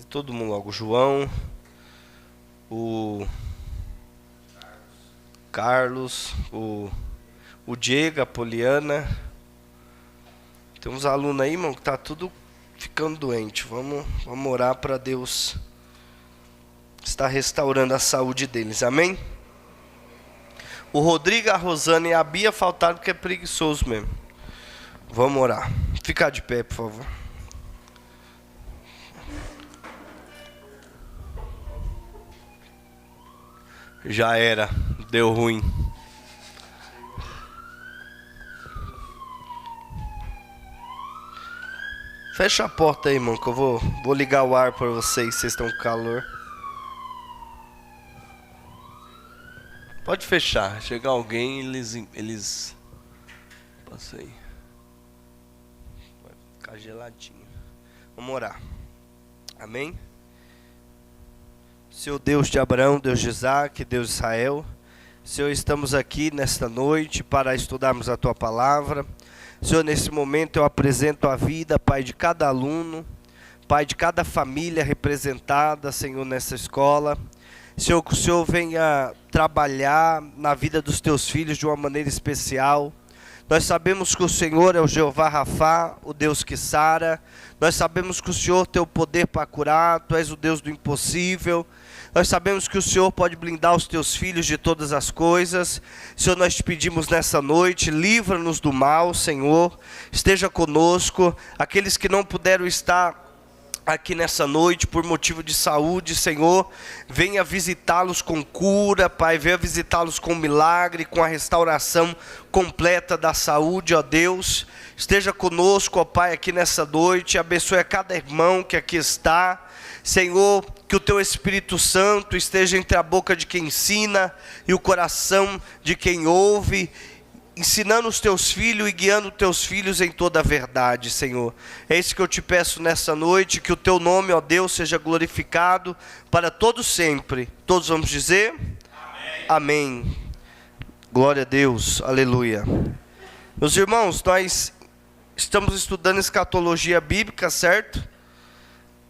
todo mundo logo. O João, o Carlos, o Diego, a Poliana. Tem uns alunos aí, irmão, que tá tudo ficando doente. Vamos orar para Deus estar restaurando a saúde deles. Amém? O Rodrigo, a Rosana e a Bia faltaram porque é preguiçoso mesmo. Vamos orar. Fica de pé, por favor. Já era, deu ruim. Fecha a porta aí, irmão, que eu vou ligar o ar para vocês estão com calor. Pode fechar, chegar alguém, eles... Passa aí. Vai ficar geladinho. Vamos orar. Amém? Senhor Deus de Abraão, Deus de Isaac, Deus de Israel. Senhor, estamos aqui nesta noite para estudarmos a Tua Palavra. Senhor, nesse momento eu apresento a vida, Pai, de cada aluno, Pai, de cada família representada, Senhor, nessa escola. Senhor, que o Senhor venha trabalhar na vida dos Teus filhos de uma maneira especial. Nós sabemos que o Senhor é o Jeová Rafá, o Deus que sara. Nós sabemos que o Senhor tem o poder para curar, Tu és o Deus do impossível. Nós sabemos que o Senhor pode blindar os Teus filhos de todas as coisas. Senhor, nós te pedimos nessa noite, livra-nos do mal, Senhor. Esteja conosco. Aqueles que não puderam estar aqui nessa noite por motivo de saúde, Senhor, venha visitá-los com cura, Pai, venha visitá-los com milagre, com a restauração completa da saúde, ó Deus. Esteja conosco, ó Pai, aqui nessa noite, abençoe a cada irmão que aqui está. Senhor, que o Teu Espírito Santo esteja entre a boca de quem ensina e o coração de quem ouve, ensinando os Teus filhos e guiando os Teus filhos em toda a verdade, Senhor. É isso que eu te peço nessa noite, que o Teu nome, ó Deus, seja glorificado para todos sempre. Todos vamos dizer? Amém. Amém. Glória a Deus, aleluia. Meus irmãos, nós estamos estudando escatologia bíblica, certo?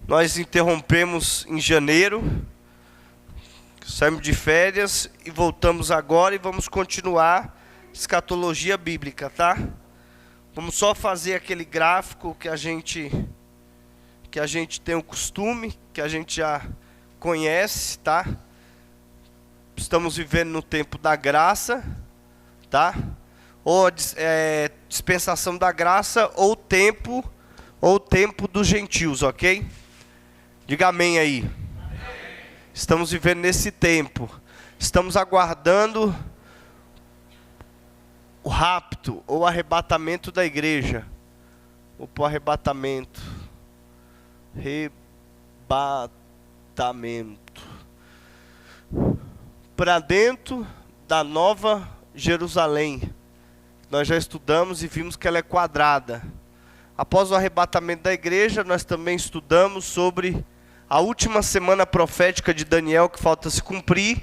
Nós interrompemos em janeiro, saímos de férias e voltamos agora e vamos continuar escatologia bíblica, tá? Vamos só fazer aquele gráfico que a gente tem o costume, que a gente já conhece, tá? Estamos vivendo no tempo da graça, tá? Ou dispensação da graça, ou tempo dos gentios, ok? Diga amém aí. Amém. Estamos vivendo nesse tempo. Estamos aguardando o rapto ou arrebatamento da igreja. Ou para o arrebatamento. Arrebatamento. Para dentro da Nova Jerusalém. Nós já estudamos e vimos que ela é quadrada. Após o arrebatamento da igreja, nós também estudamos sobre a última semana profética de Daniel, que falta se cumprir,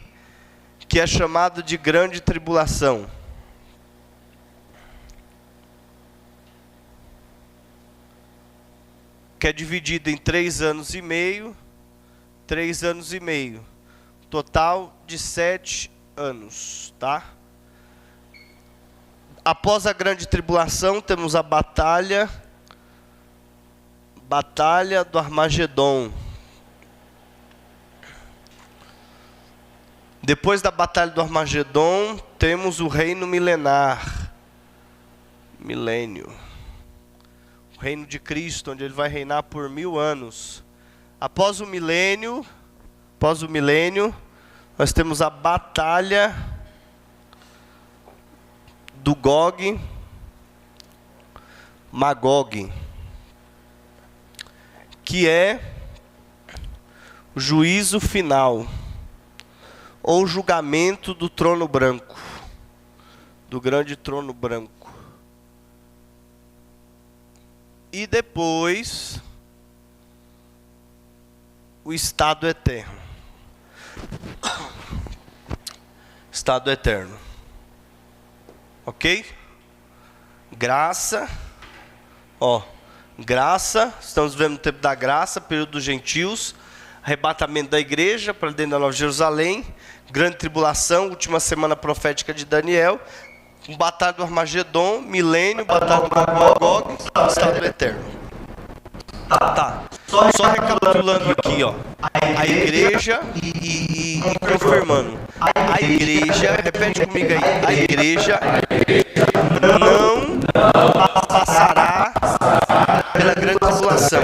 que é chamado de grande tribulação. Que é dividido em 3 anos e meio, 3 anos e meio. Total de 7 anos, tá? Após a grande tribulação, temos a batalha do Armagedon. Depois da batalha do Armagedon, temos o reino milenar. Milênio. O reino de Cristo, onde Ele vai reinar por 1000 anos. Após o milênio, nós temos a batalha do Gog, Magog, que é o juízo final, ou julgamento do trono branco, do grande trono branco. E depois, o estado eterno. Estado eterno. Ok? Graça. Graça. Estamos vivendo o tempo da graça, período dos gentios. arrebatamento da igreja para dentro da Nova Jerusalém, grande tribulação, última semana profética de Daniel, batalha do Armagedon, milênio, batalha do Gog, estado eterno. Tá. Só recapitulando aqui, ó. A igreja e confirmando. A igreja, repete comigo aí. A igreja não passará pela grande tribulação.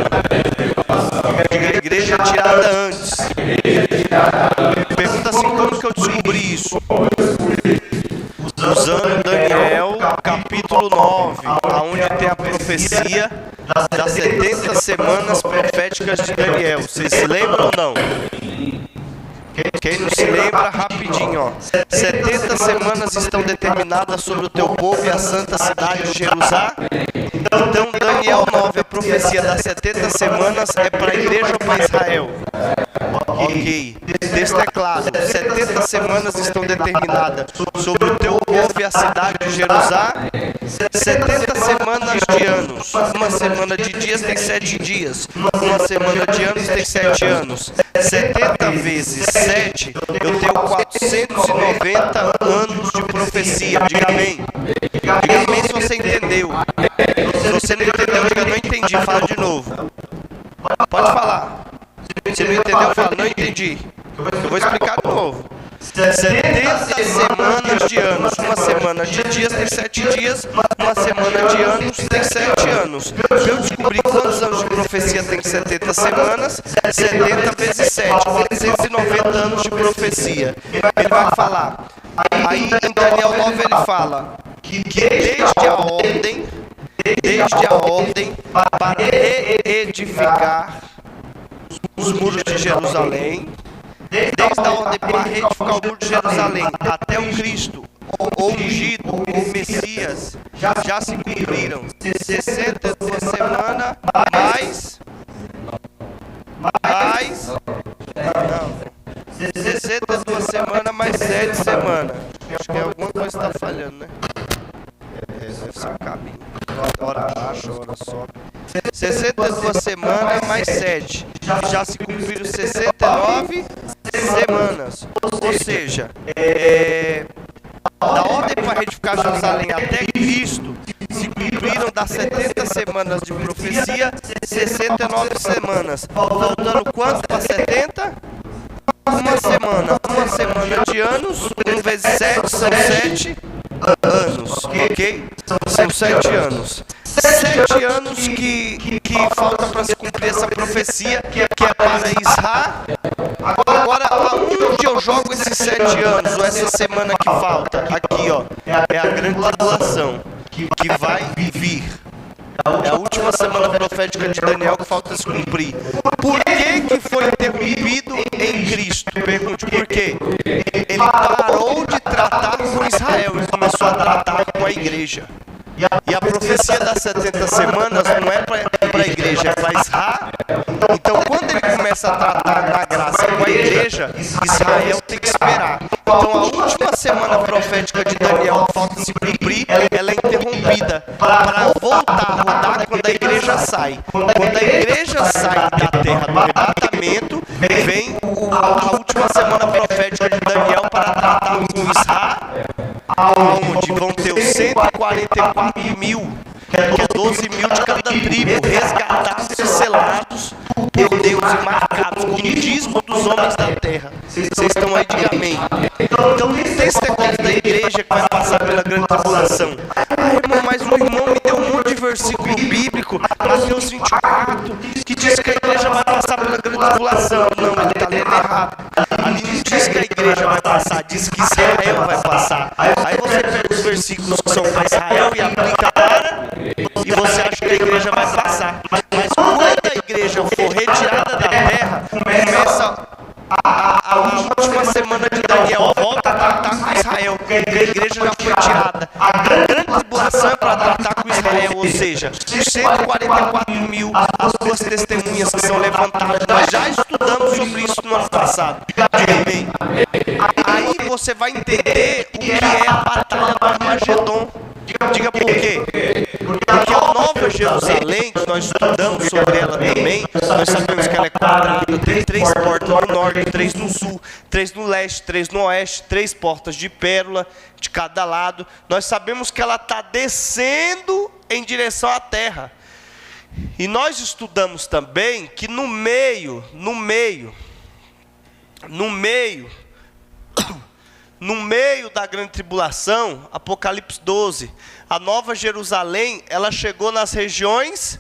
A igreja é tirada antes. Pergunta assim, como que eu descobri isso? Usando Daniel capítulo 9, onde tem a profecia das 70 semanas proféticas de Daniel. Vocês se lembram ou não? Quem não se lembra, rapidinho, ó. 70 semanas estão determinadas sobre o teu povo e a santa cidade de Jerusalém. Então, Daniel 9, a profecia das 70 semanas é para a igreja ou para Israel? Ok, texto é claro. 70 semanas estão determinadas sobre o teu povo e a cidade de Jerusalém. 70 semanas de anos. Uma semana de dias tem 7 dias. Uma semana de anos tem 7 anos. 70 vezes 7, eu tenho 490 anos de profecia. Diga amém. Diga amém se você entendeu. Se você não entendeu, diga não entendi. Fala de novo. Pode falar. Se não entendeu, fala, não entendi. Eu vou explicar de novo. 70 semanas de anos. Uma semana de dias tem 7 dias. Uma semana de anos tem 7 anos. Eu descobri quantos anos de profecia tem 70 semanas. 70 vezes 7, 490 anos de profecia. Ele vai falar. Aí em Daniel 9 ele fala que desde a ordem para reedificar os muros de Jerusalém, desde a ordem para reedificar o muro de Jerusalém até o Cristo, o ungido, o Messias, já se cumpriram 62 semanas não, 62 semanas mais 7 semanas. Acho que alguma coisa está falhando, né? Deve ser um caminho. Hora baixa, hora sobe. 62 semanas mais 7. Já se cumpriram 69 semanas. Ou seja, da ordem para reedificar Jerusalém até Cristo, se cumpriram das 70 semanas de profecia, 69 semanas. Faltando quanto para 70? Uma semana de anos, 1 vezes 7 são 7 anos, ok? São 7 anos. 7 anos que falta para se cumprir essa profecia, que é para Israel. Agora, aonde eu jogo esses 7 anos, ou essa semana que falta? Aqui, ó, é a grande tribulação, que vai vir. É a última semana profética de Daniel que falta se cumprir. Por que foi interrompido em Cristo? Pergunte por quê? Ele parou de tratar com Israel e começou a tratar com a igreja. E a profecia das 70 semanas não é para a igreja, é para Israel. Então, quando ele começa a tratar na graça com a igreja, Israel tem que esperar. Então, a última semana profética de Daniel que falta se cumprir, ela é interrompida para voltar a rodar quando a igreja sai. Quando a igreja sai da terra do arrebatamento, vem a última semana profética de Daniel para tratar com Israel, onde vão ter os 144 mil, que é 12 mil de cada tribo, resgatados e selados por Deus e marcados como dízimo dos homens da terra. Vocês estão aí, diga amém. Então não tem esse negócio da igreja que vai passar pela grande tribulação. Ah, irmão, mas o irmão me deu um monte de versículo bíblico, Mateus 24, que diz que a igreja vai passar pela grande tribulação. Não, ele está lendo errado. Ali não diz que a igreja vai passar, diz que Israel vai passar. Aí você pega os versículos que são para Israel e aplica para, e você acha que a igreja vai passar. Mas quando a igreja for retirada da terra, começa a última semana de Daniel, volta a tratar com Israel, porque a igreja já foi tirada. A grande tribulação é para tratar com Israel, ou seja, os 144 mil, as duas testemunhas que são levantadas. Nós já estudamos sobre isso no ano passado. Amém. Aí você vai entender o que é a batalha do Armagedon. Diga por quê? Porque a Nova Jerusalém, que nós estudamos sobre ela também, nós sabemos que ela é quadrada, tem 3 portas no norte, 3 no sul, 3 no leste, 3 no oeste, 3 portas de pérola de cada lado. Nós sabemos que ela está descendo em direção à terra. E nós estudamos também que no meio da grande tribulação, Apocalipse 12, a nova Jerusalém, ela chegou nas regiões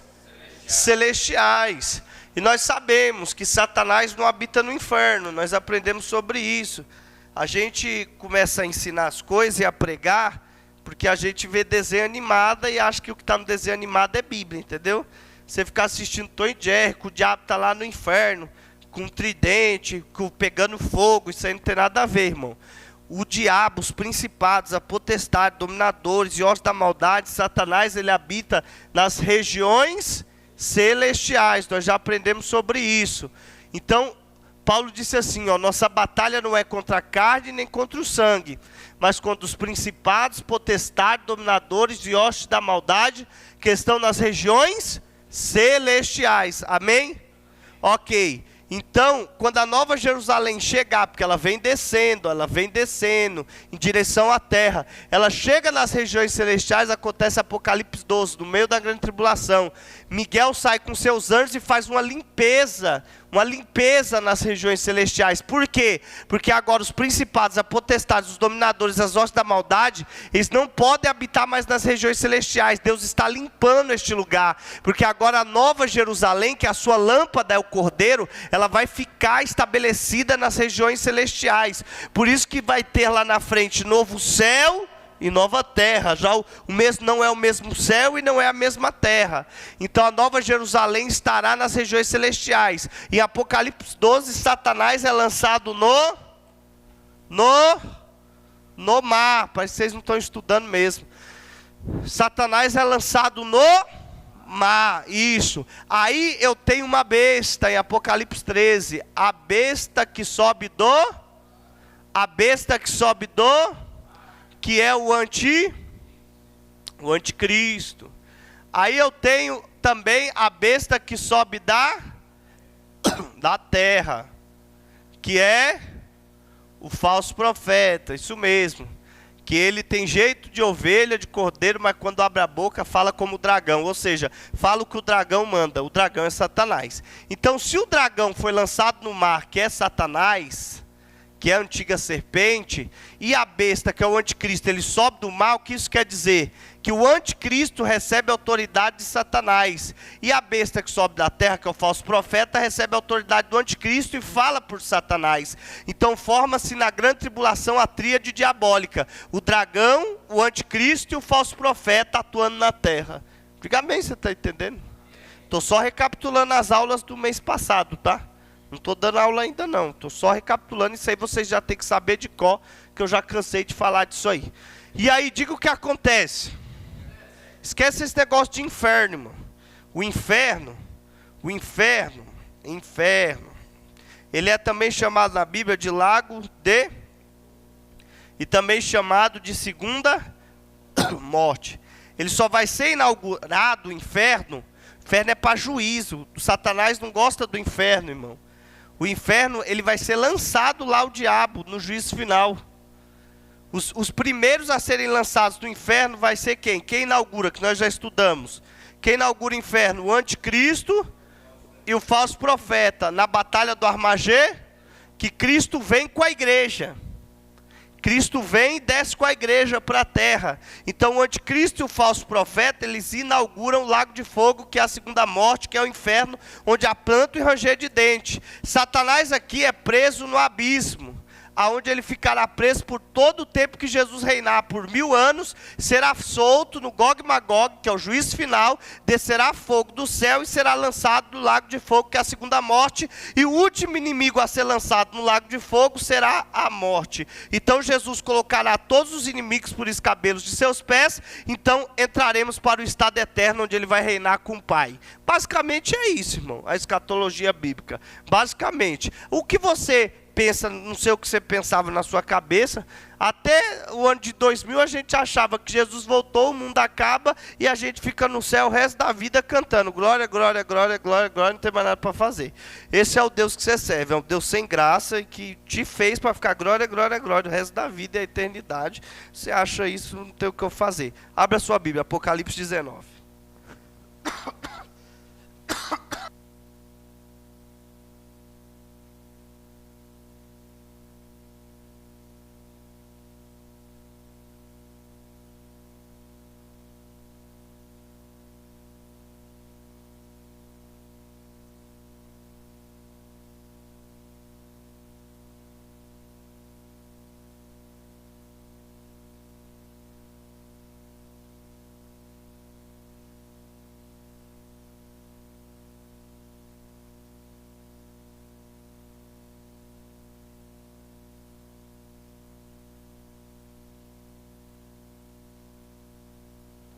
celestiais. E nós sabemos que Satanás não habita no inferno, nós aprendemos sobre isso. A gente começa a ensinar as coisas e a pregar, porque a gente vê desenho animado e acha que o que está no desenho animado é Bíblia, entendeu? Você ficar assistindo Tom e Jerry, que o diabo está lá no inferno, com um tridente, pegando fogo, isso aí não tem nada a ver, irmão. O diabo, os principados, a potestade, dominadores e ossos da maldade, Satanás, ele habita nas regiões celestiais. Nós já aprendemos sobre isso. Então, Paulo disse assim, ó, nossa batalha não é contra a carne nem contra o sangue, mas contra os principados, potestades, dominadores e ossos da maldade, que estão nas regiões celestiais. Amém? Ok. Então, quando a nova Jerusalém chegar, porque ela vem descendo em direção à terra, ela chega nas regiões celestiais, acontece Apocalipse 12, no meio da grande tribulação. Miguel sai com seus anjos e faz uma limpeza nas regiões celestiais. Por quê? Porque agora os principados, a potestade, os dominadores, as hostes da maldade, eles não podem habitar mais nas regiões celestiais. Deus está limpando este lugar, porque agora a nova Jerusalém, que a sua lâmpada é o Cordeiro, ela vai ficar estabelecida nas regiões celestiais. Por isso que vai ter lá na frente novo céu e nova terra. Já o mesmo não é o mesmo céu e não é a mesma terra. Então a nova Jerusalém estará nas regiões celestiais. Em Apocalipse 12, Satanás é lançado no mar. Parece que vocês não estão estudando mesmo. Satanás é lançado no mar, isso. Aí eu tenho uma besta em Apocalipse 13. A besta que sobe do, que é o anticristo. Aí eu tenho também a besta que sobe da terra, que é o falso profeta, isso mesmo. Que ele tem jeito de ovelha, de cordeiro, mas quando abre a boca fala como dragão. Ou seja, fala o que o dragão manda. O dragão é Satanás. Então se o dragão foi lançado no mar, que é Satanás, que é a antiga serpente, e a besta, que é o anticristo, ele sobe do mar, o que isso quer dizer? Que o anticristo recebe a autoridade de Satanás, e a besta que sobe da terra, que é o falso profeta, recebe a autoridade do anticristo e fala por Satanás. Então forma-se na grande tribulação a tríade diabólica, o dragão, o anticristo e o falso profeta atuando na terra. Diga bem, você está entendendo? Estou só recapitulando as aulas do mês passado, tá? Não estou dando aula ainda não, estou só recapitulando, isso aí vocês já tem que saber de cor, que eu já cansei de falar disso aí. E aí, diga o que acontece. Esquece esse negócio de inferno, irmão. O inferno, ele é também chamado na Bíblia de lago de, e também chamado de segunda morte. Ele só vai ser inaugurado, o inferno é para juízo. O Satanás não gosta do inferno, irmão. O inferno, ele vai ser lançado lá, o diabo, no juízo final. Os primeiros a serem lançados do inferno vai ser quem? Quem inaugura, que nós já estudamos. Quem inaugura o inferno? O anticristo e o falso profeta. Na batalha do Armagé, que Cristo vem com a igreja. Cristo vem e desce com a igreja para a terra. Então o anticristo e o falso profeta, eles inauguram o lago de fogo, que é a segunda morte, que é o inferno, onde há pranto e ranger de dente. Satanás aqui é preso no abismo, aonde ele ficará preso por todo o tempo que Jesus reinar, por 1000 anos, será solto no Gog e Magog, que é o juízo final, descerá fogo do céu e será lançado no lago de fogo, que é a segunda morte, e o último inimigo a ser lançado no lago de fogo será a morte. Então Jesus colocará todos os inimigos por escabelos de seus pés, então entraremos para o estado eterno, onde ele vai reinar com o Pai. Basicamente é isso, irmão, a escatologia bíblica. Basicamente, o que você pensa, não sei o que você pensava na sua cabeça, até o ano de 2000 a gente achava que Jesus voltou, o mundo acaba e a gente fica no céu o resto da vida cantando glória, glória, glória, glória, glória, não tem mais nada para fazer. Esse é o Deus que você serve, é um Deus sem graça e que te fez para ficar glória, glória, glória o resto da vida e a eternidade. Você acha isso, não tem o que eu fazer. Abra a sua Bíblia, Apocalipse 19.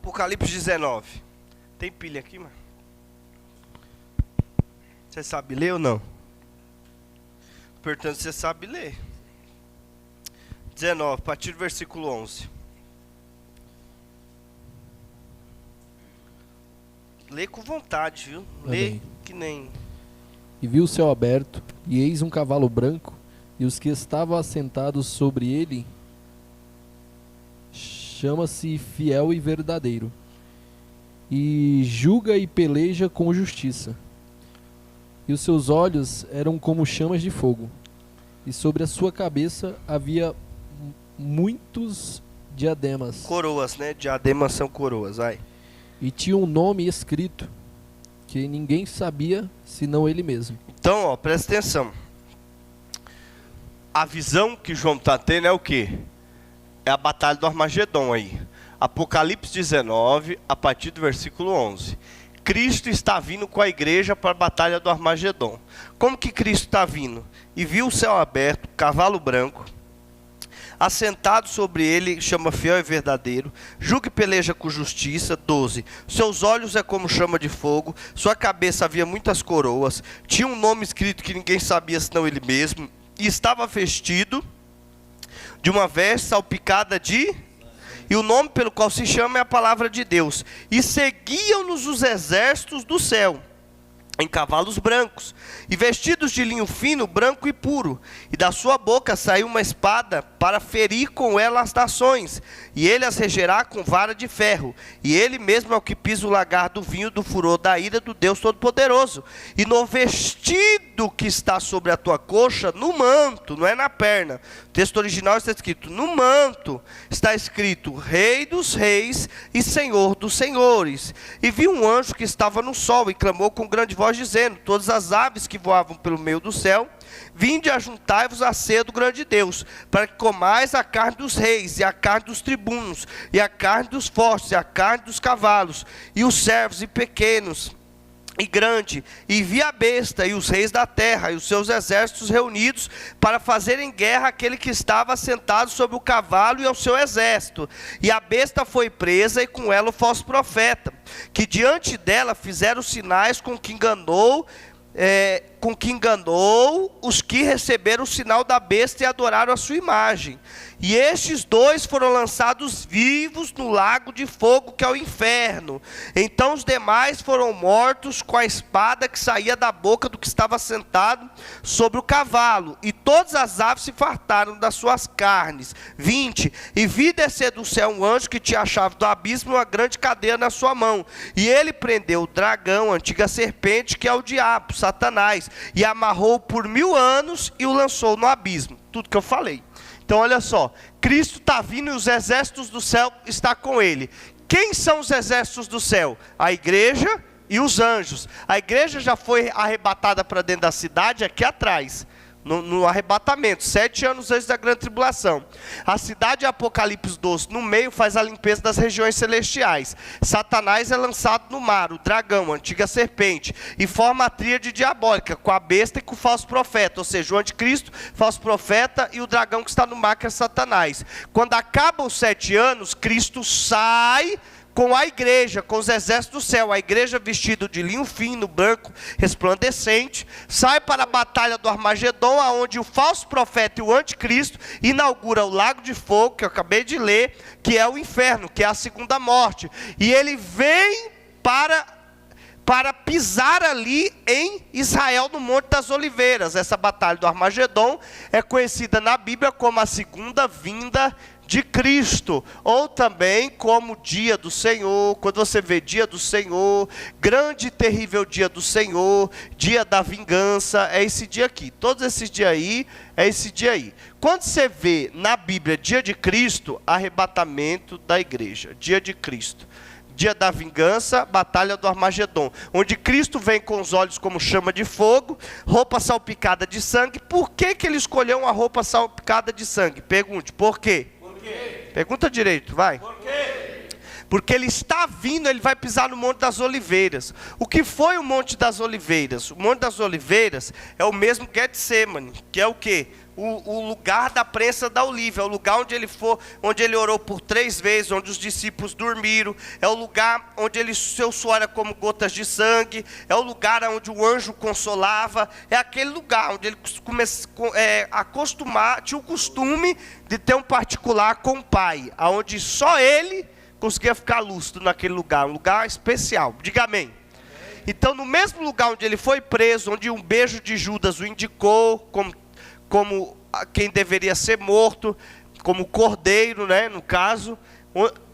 Apocalipse 19. Tem pilha aqui, mano? Você sabe ler ou não? Portanto, você sabe ler. 19, a partir do versículo 11. Lê com vontade, viu? Lê Amém. que nem... E viu o céu aberto, e eis um cavalo branco, e os que estavam assentados sobre ele, chama-se Fiel e Verdadeiro, e julga e peleja com justiça. E os seus olhos eram como chamas de fogo, e sobre a sua cabeça havia muitos diademas. Coroas, né? Diademas são coroas, vai. E tinha um nome escrito, que ninguém sabia, senão ele mesmo. Então, ó, presta atenção. A visão que João está tendo é o quê? É a batalha do Armagedon aí. Apocalipse 19, a partir do versículo 11. Cristo está vindo com a igreja para a batalha do Armagedon. Como que Cristo está vindo? E viu o céu aberto, cavalo branco, assentado sobre ele, chama Fiel e Verdadeiro, julga e peleja com justiça. 12. Seus olhos é como chama de fogo, sua cabeça havia muitas coroas, tinha um nome escrito que ninguém sabia senão ele mesmo, e estava vestido de uma veste salpicada de... E o nome pelo qual se chama é a palavra de Deus. E seguiam-nos os exércitos do céu, em cavalos brancos, e vestidos de linho fino, branco e puro. E da sua boca saiu uma espada para ferir com ela as nações. E ele as regerá com vara de ferro. E ele mesmo é o que pisa o lagar do vinho do furor da ira do Deus Todo-Poderoso. E no vestido que está sobre a tua coxa, no manto, não é na perna. O texto original está escrito, no manto está escrito, Rei dos Reis e Senhor dos Senhores. E vi um anjo que estava no sol e clamou com grande voz, dizendo, todas as aves que voavam pelo meio do céu, vinde ajuntai-vos à ceia do grande Deus, para que comais a carne dos reis, e a carne dos tribunos, e a carne dos fortes, e a carne dos cavalos, e os servos e pequenos, e grande, e vi a besta, e os reis da terra, e os seus exércitos reunidos, para fazerem guerra àquele que estava sentado sobre o cavalo e ao seu exército. E a besta foi presa, e com ela o falso profeta, que diante dela fizeram sinais com que enganou os que receberam o sinal da besta e adoraram a sua imagem. E estes dois foram lançados vivos no lago de fogo, que é o inferno. Então os demais foram mortos com a espada que saía da boca do que estava sentado sobre o cavalo. E todas as aves se fartaram das suas carnes. 20. E vi descer do céu um anjo que tinha a chave do abismo e uma grande cadeia na sua mão. E ele prendeu o dragão, a antiga serpente, que é o diabo, Satanás, e amarrou por 1000 anos e o lançou no abismo. Tudo que eu falei. Então olha só, Cristo está vindo e os exércitos do céu estão com ele. Quem são os exércitos do céu? A igreja e os anjos. A igreja já foi arrebatada para dentro da cidade aqui atrás, no arrebatamento, 7 anos antes da grande tribulação. A cidade de Apocalipse 12, no meio, faz a limpeza das regiões celestiais. Satanás é lançado no mar, o dragão, a antiga serpente, e forma a tríade diabólica, com a besta e com o falso profeta, ou seja, o anticristo, falso profeta e o dragão que está no mar, que é Satanás. Quando acabam os 7 anos, Cristo sai com a igreja, com os exércitos do céu, a igreja vestida de linho fino, branco, resplandecente, sai para a batalha do Armagedon, aonde o falso profeta e o anticristo inaugura o lago de fogo, que eu acabei de ler, que é o inferno, que é a segunda morte. E ele vem para pisar ali em Israel, no Monte das Oliveiras. Essa batalha do Armagedon é conhecida na Bíblia como a segunda vinda de Cristo, ou também como dia do Senhor. Quando você vê dia do Senhor, grande e terrível dia do Senhor, dia da vingança, é esse dia aqui. Todos esses dias aí, é esse dia aí. Quando você vê na Bíblia dia de Cristo, arrebatamento da igreja, dia de Cristo. Dia da vingança, batalha do Armagedon, onde Cristo vem com os olhos como chama de fogo, roupa salpicada de sangue. Por que ele escolheu uma roupa salpicada de sangue? Pergunte, por quê? Por quê? Pergunta direito, vai. Por quê? Porque ele está vindo, ele vai pisar no Monte das Oliveiras. O que foi o Monte das Oliveiras? O Monte das Oliveiras é o mesmo Getsemane, que é o quê? O lugar da prensa da oliva, é o lugar onde ele orou por 3 vezes, onde os discípulos dormiram, é o lugar onde seu suor era como gotas de sangue, é o lugar onde o anjo consolava, é aquele lugar onde ele tinha o costume de ter um particular com o Pai, onde só ele conseguia ficar lúcido naquele lugar, um lugar especial. Diga amém. Então, no mesmo lugar onde ele foi preso, onde um beijo de Judas o indicou como quem deveria ser morto, como cordeiro, né, no caso,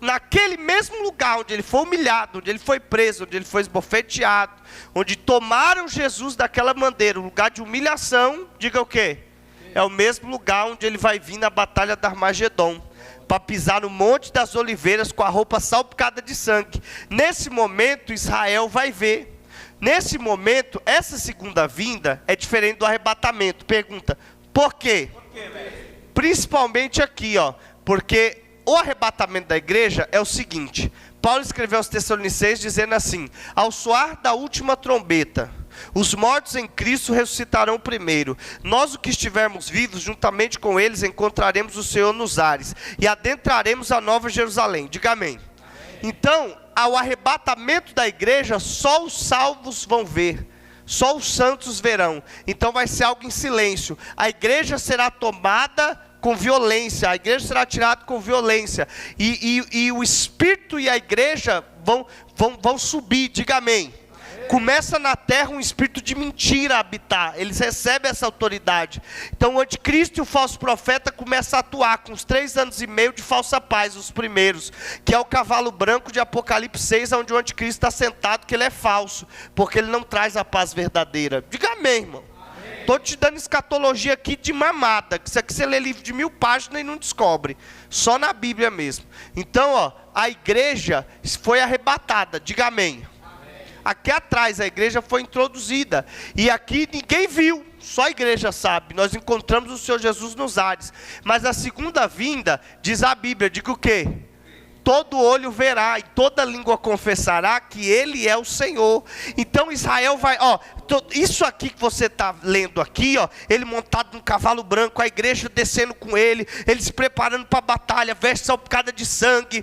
naquele mesmo lugar onde ele foi humilhado, onde ele foi preso, onde ele foi esbofeteado, onde tomaram Jesus daquela maneira, um lugar de humilhação, diga o quê? É o mesmo lugar onde ele vai vir na batalha do Armagedon, para pisar no Monte das Oliveiras com a roupa salpicada de sangue. Nesse momento Israel vai ver. Nesse momento, essa segunda vinda é diferente do arrebatamento. Pergunta, por quê? Principalmente aqui, porque o arrebatamento da igreja é o seguinte. Paulo escreveu aos Tessalonicenses dizendo assim: ao soar da última trombeta, os mortos em Cristo ressuscitarão primeiro. Nós, os que estivermos vivos, juntamente com eles, encontraremos o Senhor nos ares e adentraremos a Nova Jerusalém. Diga amém. Então, ao arrebatamento da igreja, só os salvos vão ver. Só os santos verão. Então vai ser algo em silêncio. A igreja será tomada com violência. A igreja será tirada com violência. E o Espírito e a igreja vão subir. Diga amém. Começa na terra um espírito de mentira a habitar. Eles recebem essa autoridade. Então o anticristo e o falso profeta começam a atuar com os 3 anos e meio de falsa paz, os primeiros, que é o cavalo branco de Apocalipse 6, onde o anticristo está sentado, que ele é falso, porque ele não traz a paz verdadeira. Diga amém, irmão. Estou te dando escatologia aqui de mamada, que isso aqui você lê livro de 1000 páginas e não descobre, só na Bíblia mesmo. Então, a igreja foi arrebatada. Diga amém. Aqui atrás a igreja foi introduzida, e aqui ninguém viu, só a igreja sabe. Nós encontramos o Senhor Jesus nos ares, mas a segunda vinda, diz a Bíblia, diga o quê? Todo olho verá e toda língua confessará que Ele é o Senhor. Então Israel vai, isso aqui que você está lendo aqui, ele montado num cavalo branco, a igreja descendo com ele se preparando para a batalha, veste salpicada de sangue,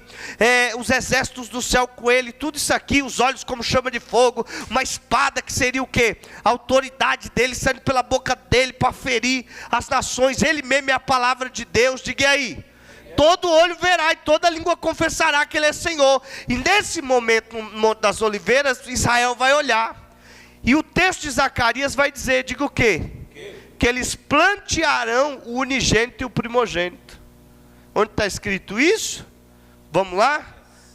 os exércitos do céu com ele, tudo isso aqui, os olhos como chama de fogo, uma espada que seria o quê? A autoridade dele saindo pela boca dele para ferir as nações. Ele mesmo é a palavra de Deus. Diga aí. Todo olho verá e toda língua confessará que Ele é Senhor. E nesse momento, no Monte das Oliveiras, Israel vai olhar. E o texto de Zacarias vai dizer, diga o quê? Que eles plantearão o unigênito e o primogênito. Onde está escrito isso? Vamos lá?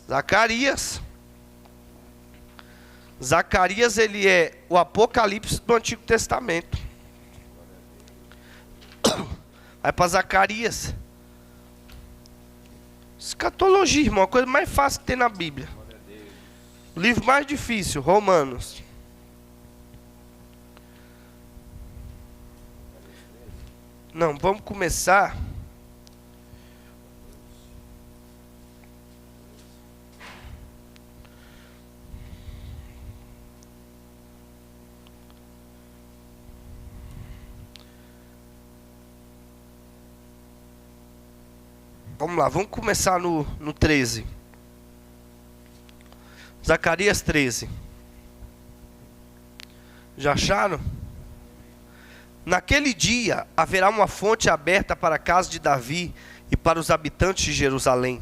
Zacarias. Zacarias, ele é o Apocalipse do Antigo Testamento. Vai para Zacarias. Escatologia, irmão, a coisa mais fácil que tem na Bíblia. O livro mais difícil, Romanos. Não, vamos começar. Vamos lá, vamos começar no 13. Zacarias 13. Já acharam? Naquele dia haverá uma fonte aberta para a casa de Davi e para os habitantes de Jerusalém,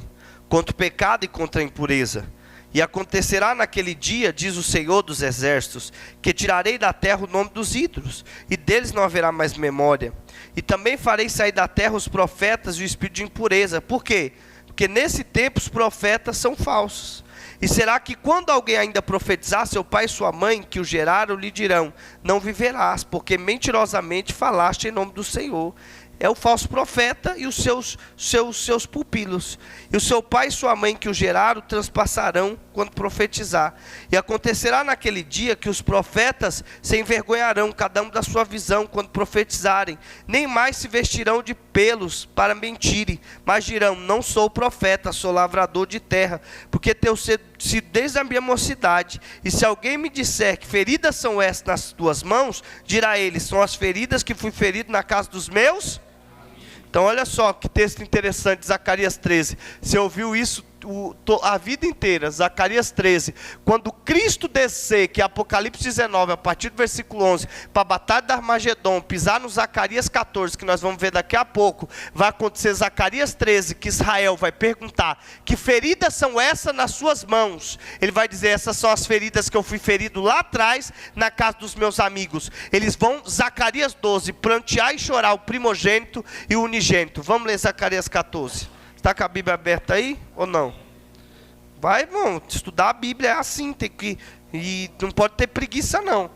contra o pecado e contra a impureza. E acontecerá naquele dia, diz o Senhor dos Exércitos, que tirarei da terra o nome dos ídolos, e deles não haverá mais memória. E também farei sair da terra os profetas e o espírito de impureza. Por quê? Porque nesse tempo os profetas são falsos. E será que quando alguém ainda profetizar, seu pai e sua mãe, que o geraram, lhe dirão: não viverás, porque mentirosamente falaste em nome do Senhor. É o falso profeta e os seus pupilos. E o seu pai e sua mãe que o geraram transpassarão quando profetizar. E acontecerá naquele dia que os profetas se envergonharão, cada um da sua visão, quando profetizarem. Nem mais se vestirão de pelos para mentirem, mas dirão: não sou profeta, sou lavrador de terra, porque tenho sido desde a minha mocidade. E se alguém me disser que feridas são essas nas tuas mãos, dirá ele: são as feridas que fui ferido na casa dos meus. Então olha só que texto interessante, Zacarias 13. Você ouviu isso a vida inteira, Zacarias 13. Quando Cristo descer, que é Apocalipse 19, a partir do versículo 11, para a batalha de Armagedon, pisar no Zacarias 14, que nós vamos ver daqui a pouco, vai acontecer Zacarias 13, que Israel vai perguntar: que feridas são essas nas suas mãos? Ele vai dizer: essas são as feridas que eu fui ferido lá atrás, na casa dos meus amigos. Eles vão, Zacarias 12, prantear e chorar o primogênito e o unigênito. Vamos ler Zacarias 14. Está com a Bíblia aberta aí ou não? Vai, irmão, estudar a Bíblia é assim, tem que, e não pode ter preguiça não.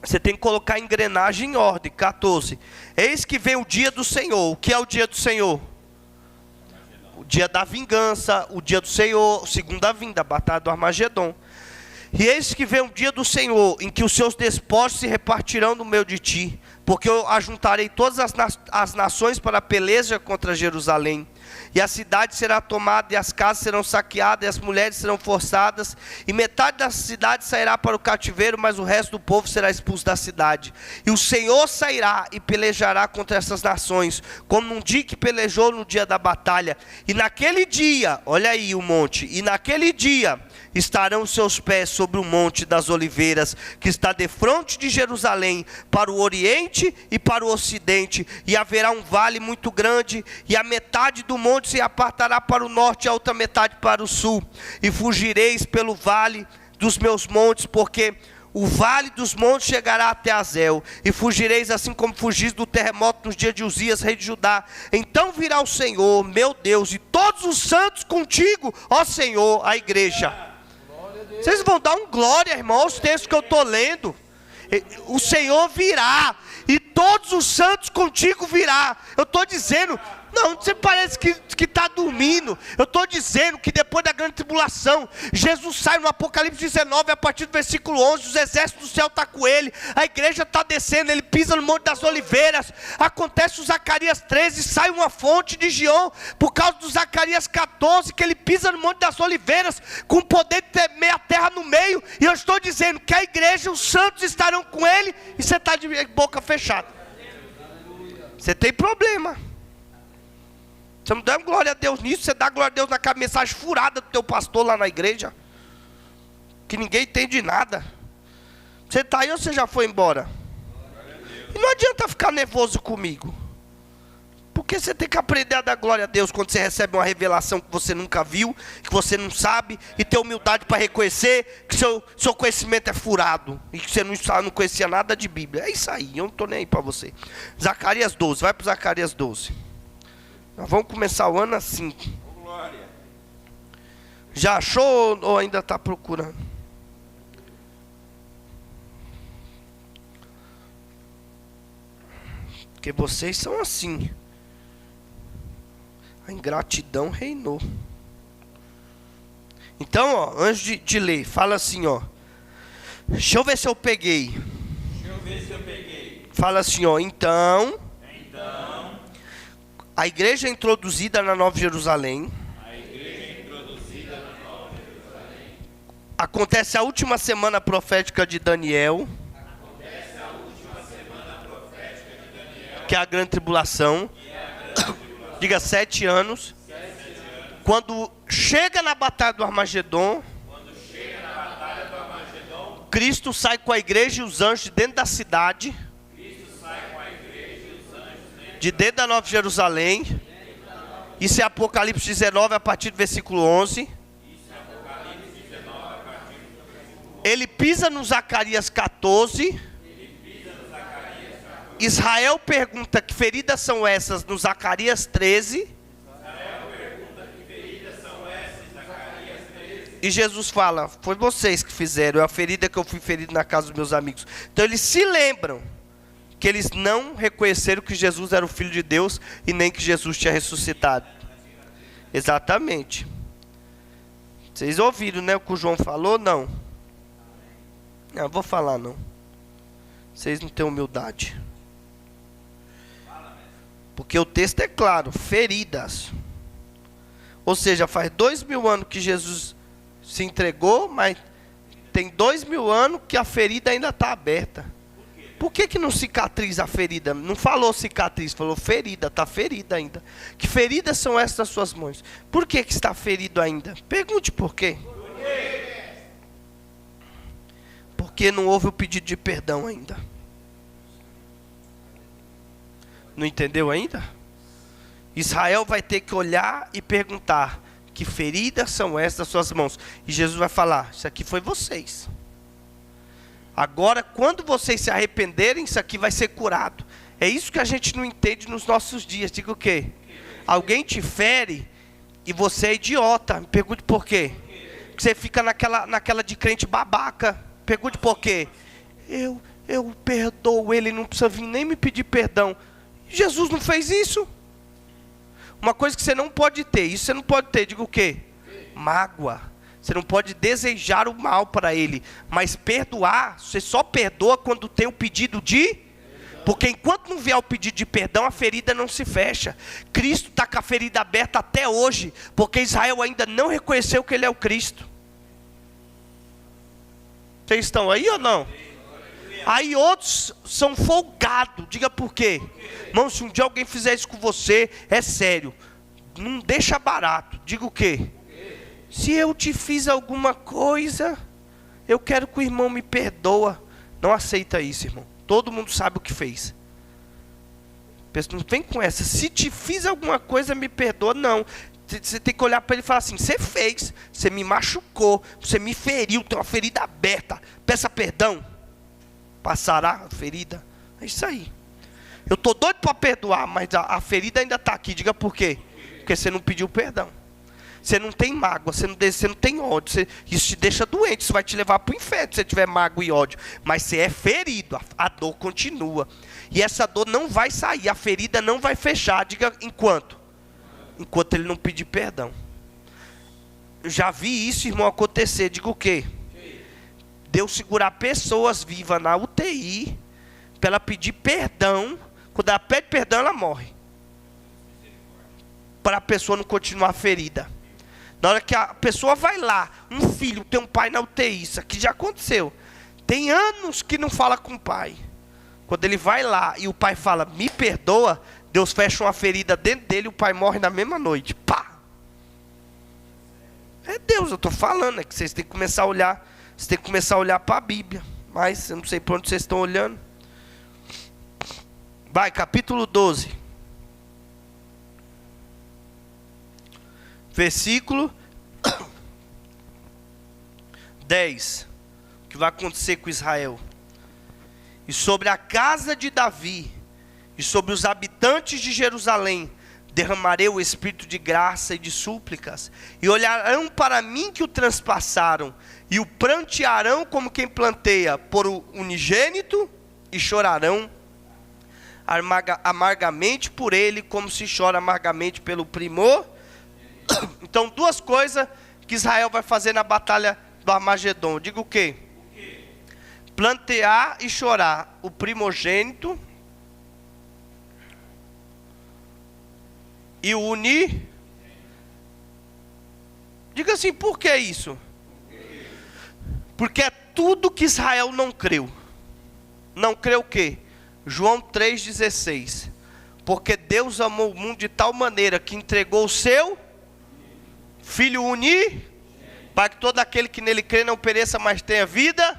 Você tem que colocar a engrenagem em ordem. 14. Eis que vem o dia do Senhor. O que é o dia do Senhor? O dia da vingança, o dia do Senhor, segunda vinda, a batalha do Armagedon. E eis que vem o dia do Senhor, em que os seus despojos se repartirão no meio de ti, porque eu ajuntarei todas as nações para a peleja contra Jerusalém. E a cidade será tomada, e as casas serão saqueadas, e as mulheres serão forçadas, e metade da cidade sairá para o cativeiro, mas o resto do povo será expulso da cidade. E o Senhor sairá e pelejará contra essas nações, como num dia que pelejou no dia da batalha. E naquele dia, olha aí o monte, e naquele dia estarão seus pés sobre o monte das oliveiras, que está defronte de Jerusalém, para o oriente e para o ocidente, e haverá um vale muito grande, e a metade do monte se apartará para o norte, e a outra metade para o sul. E fugireis pelo vale dos meus montes, porque o vale dos montes chegará até Azel, e fugireis assim como fugis do terremoto nos dias de Uzias, rei de Judá. Então virá o Senhor, meu Deus, e todos os santos contigo, ó Senhor, a igreja. Vocês vão dar um glória, irmão, aos textos que eu estou lendo. O Senhor virá, e todos os santos contigo virá. Eu estou dizendo, não, você parece que está dormindo. Eu estou dizendo que depois da grande tribulação, Jesus sai no Apocalipse 19, a partir do versículo 11, os exércitos do céu estão com ele, a igreja está descendo, ele pisa no Monte das Oliveiras. Acontece o Zacarias 13, sai uma fonte de Gion, por causa do Zacarias 14, que ele pisa no Monte das Oliveiras, com o poder de temer a terra no meio. E eu estou dizendo que a igreja, os santos estarão com ele, e você está de boca fechada. Você tem problema. Você não dá glória a Deus nisso, você dá glória a Deus naquela mensagem furada do teu pastor lá na igreja, que ninguém entende nada. Você está aí ou você já foi embora? E não adianta ficar nervoso comigo, porque você tem que aprender a dar glória a Deus quando você recebe uma revelação que você nunca viu, que você não sabe, e ter humildade para reconhecer que seu conhecimento é furado, e que você não conhecia nada de Bíblia. É isso aí, eu não estou nem aí para você. Zacarias 12, vai para Zacarias 12. Nós vamos começar o ano assim. Já achou ou ainda está procurando? Porque vocês são assim. A ingratidão reinou. Então, ó, antes de ler, fala assim, ó. Deixa eu ver se eu peguei. Fala assim, ó. Então, a igreja é introduzida na Nova Jerusalém. Acontece a última semana profética de Daniel. Que é a grande tribulação. Diga 7 anos. Quando chega na batalha do Armagedon. Cristo sai com a igreja e os anjos de dentro da cidade, de dentro da Nova Jerusalém. Isso é Apocalipse 19, a partir do versículo 11. Ele pisa no Zacarias 14. Israel pergunta que feridas são essas no Zacarias 13. E Jesus fala: foi vocês que fizeram, é a ferida que eu fui ferido na casa dos meus amigos. Então eles se lembram que eles não reconheceram que Jesus era o Filho de Deus e nem que Jesus tinha ressuscitado. Exatamente. Vocês ouviram, né, o que o João falou? Não. Não, vou falar não. Vocês não têm humildade. Porque o texto é claro, feridas. Ou seja, faz 2000 anos que Jesus se entregou, mas tem 2000 anos que a ferida ainda está aberta. Por que não cicatriza a ferida? Não falou cicatriz, falou ferida, está ferida ainda. Que feridas são essas das suas mãos? Por que está ferido ainda? Pergunte por quê. Porque não houve o pedido de perdão ainda. Não entendeu ainda? Israel vai ter que olhar e perguntar: que feridas são essas das suas mãos? E Jesus vai falar: isso aqui foi vocês. Agora, quando vocês se arrependerem, isso aqui vai ser curado. É isso que a gente não entende nos nossos dias. Diga o quê? Alguém te fere e você é idiota. Pergunte por quê. Porque você fica naquela de crente babaca. Pergunte por quê. Eu perdoo ele, não precisa vir nem me pedir perdão. Jesus não fez isso. Uma coisa que você não pode ter, isso você não pode ter, diga o quê? Mágoa. Você não pode desejar o mal para ele, mas perdoar, você só perdoa quando tem o pedido de... Porque enquanto não vier o pedido de perdão, a ferida não se fecha. Cristo está com a ferida aberta até hoje, porque Israel ainda não reconheceu que ele é o Cristo. Vocês estão aí ou não? Aí outros são folgados. Diga por quê? Irmão, se um dia alguém fizer isso com você, é sério, não deixa barato. Diga o quê? Se eu te fiz alguma coisa, eu quero que o irmão me perdoa. Não aceita isso, irmão. Todo mundo sabe o que fez. Não vem com essa: se te fiz alguma coisa, me perdoa. Não. Você tem que olhar para ele e falar assim: você fez, você me machucou, você me feriu, tem uma ferida aberta, peça perdão. Passará a ferida. É isso aí. Eu estou doido para perdoar, mas a ferida ainda está aqui. Diga por quê? Porque você não pediu perdão. Você não tem mágoa, você não tem ódio. Isso te deixa doente, isso vai te levar para o inferno se você tiver mágoa e ódio. Mas você é ferido, a dor continua. E essa dor não vai sair, a ferida não vai fechar. Diga enquanto ele não pedir perdão. Eu já vi isso, irmão, acontecer. Diga o quê? Deus segurar pessoas vivas na UTI para ela pedir perdão. Quando ela pede perdão, ela morre, para a pessoa não continuar ferida. Na hora que a pessoa vai lá, um filho tem um pai na UTI, isso aqui já aconteceu, tem anos que não fala com o pai. Quando ele vai lá e o pai fala: me perdoa, Deus fecha uma ferida dentro dele e o pai morre na mesma noite. Pá! É Deus, eu estou falando, é que vocês têm que começar a olhar. Vocês têm que começar a olhar para a Bíblia. Mas eu não sei para onde vocês estão olhando. Vai, capítulo 12. Versículo 10. O que vai acontecer com Israel? E sobre a casa de Davi, e sobre os habitantes de Jerusalém, derramarei o espírito de graça e de súplicas, e olharão para mim que o transpassaram, e o prantearão como quem planteia por o unigênito, e chorarão amargamente por ele, como se chora amargamente pelo primor. Então, duas coisas que Israel vai fazer na batalha do Armagedon. Diga o quê? Plantear e chorar o primogênito e unir. Diga assim: por que isso? Porque é tudo que Israel não creu. Não creu o quê? João 3,16. Porque Deus amou o mundo de tal maneira que entregou o seu Filho unir, para que todo aquele que nele crê não pereça, mas tenha vida.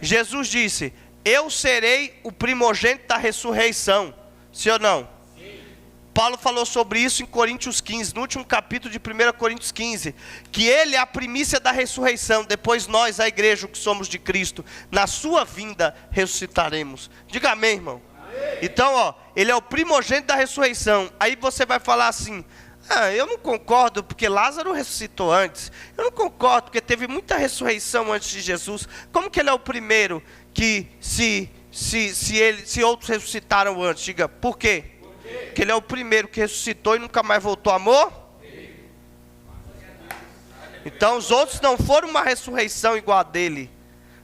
Jesus disse: eu serei o primogênito da ressurreição. Sim ou não? Sim. Paulo falou sobre isso em Coríntios 15, no último capítulo de 1 Coríntios 15, que ele é a primícia da ressurreição, depois nós, a igreja que somos de Cristo, na sua vinda ressuscitaremos. Diga amém, irmão. Amém. Então, ele é o primogênito da ressurreição. Aí você vai falar assim: eu não concordo porque Lázaro ressuscitou antes. Eu não concordo porque teve muita ressurreição antes de Jesus. Como que ele é o primeiro que se outros ressuscitaram antes? Diga, por quê? Porque ele é o primeiro que ressuscitou e nunca mais voltou, amor? Então os outros não foram uma ressurreição igual a dele.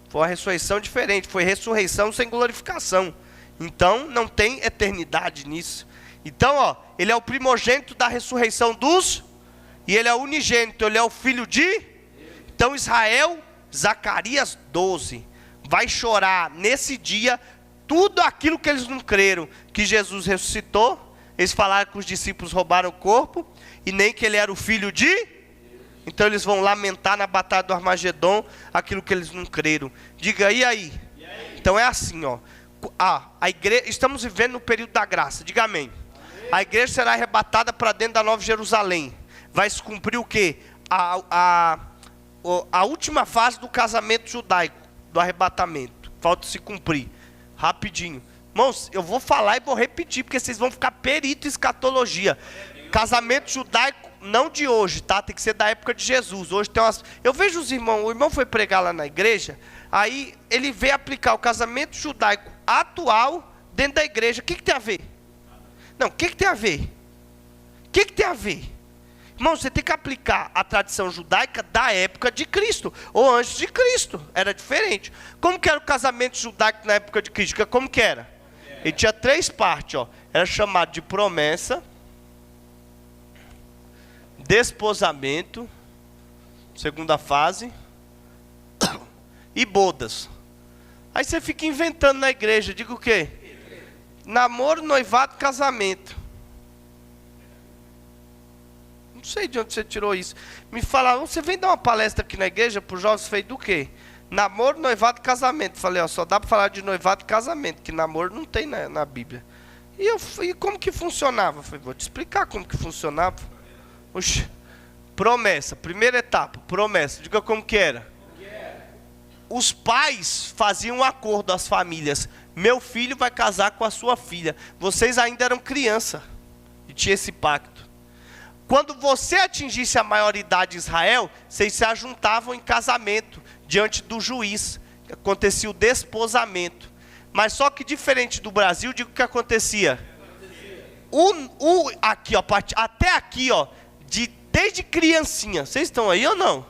Foi uma ressurreição diferente. Foi ressurreição sem glorificação. Então não tem eternidade nisso. Então, ele é o primogênito da ressurreição e ele é o unigênito, ele é o filho de... Então Israel, Zacarias 12, vai chorar nesse dia tudo aquilo que eles não creram, que Jesus ressuscitou. Eles falaram que os discípulos roubaram o corpo, e nem que ele era o filho de... Então eles vão lamentar na batalha do Armagedon aquilo que eles não creram. Diga, e aí? Então é assim, a igreja, estamos vivendo no período da graça, diga amém. A igreja será arrebatada para dentro da Nova Jerusalém. Vai se cumprir o quê? A última fase do casamento judaico, do arrebatamento. Falta se cumprir. Rapidinho. Irmãos, eu vou falar e vou repetir, porque vocês vão ficar perito em escatologia. Casamento judaico, não de hoje, tá? Tem que ser da época de Jesus. Hoje tem umas... Eu vejo os irmãos, o irmão foi pregar lá na igreja, aí ele veio aplicar o casamento judaico atual dentro da igreja. O que tem a ver? Não, o que tem a ver? O que tem a ver? Irmão, você tem que aplicar a tradição judaica da época de Cristo, ou antes de Cristo, era diferente. Como que era o casamento judaico na época de Cristo? Como que era? Ele tinha 3 partes, era chamado de promessa, desposamento, segunda fase, e bodas. Aí você fica inventando na igreja, diga o quê? Namoro, noivado, casamento. Não sei de onde você tirou isso. Me fala, você vem dar uma palestra aqui na igreja para os jovens, fez do quê? Namoro, noivado, casamento. Falei, só dá para falar de noivado e casamento, que namoro não tem na Bíblia. E como que funcionava? Falei, vou te explicar como que funcionava. Oxi. Promessa, primeira etapa, promessa. Diga como que era. Os pais faziam um acordo, as famílias: meu filho vai casar com a sua filha. Vocês ainda eram criança e tinha esse pacto. Quando você atingisse a maioridade de Israel, vocês se ajuntavam em casamento diante do juiz. Acontecia o desposamento. Mas só que diferente do Brasil, digo o que acontecia. Aqui, até aqui, desde criancinha. Vocês estão aí ou não?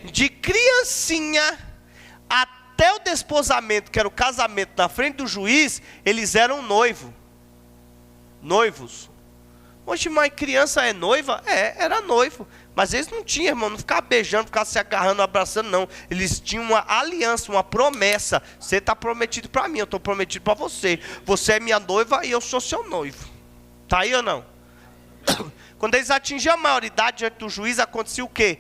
De criancinha até o desposamento, que era o casamento na frente do juiz, eles eram noivos. Oxe, mas criança é noiva? Era noivo. Mas eles não tinham, irmão, não ficavam beijando, não ficavam se agarrando, abraçando, não. Eles tinham uma aliança, uma promessa. Você está prometido para mim, eu estou prometido para você. Você é minha noiva e eu sou seu noivo. Está aí ou não? Quando eles atingiam a maioridade diante do juiz, acontecia o quê?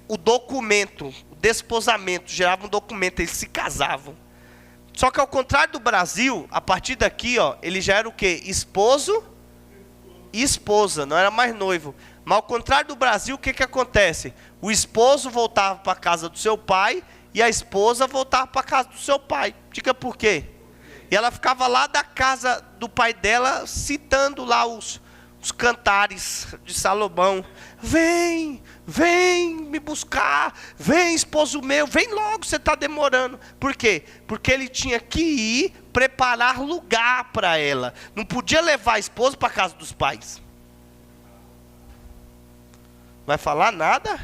O documento, o desposamento, gerava um documento, eles se casavam. Só que ao contrário do Brasil, a partir daqui, ele já era o quê? Esposo e esposa, não era mais noivo. Mas ao contrário do Brasil, o que acontece? O esposo voltava para a casa do seu pai e a esposa voltava para a casa do seu pai. Diga por quê? E ela ficava lá da casa do pai dela, citando lá os cantares de Salomão. Vem me buscar, vem esposo meu, vem logo, você está demorando. Por quê? Porque ele tinha que ir preparar lugar para ela. Não podia levar a esposa para a casa dos pais. Vai falar nada?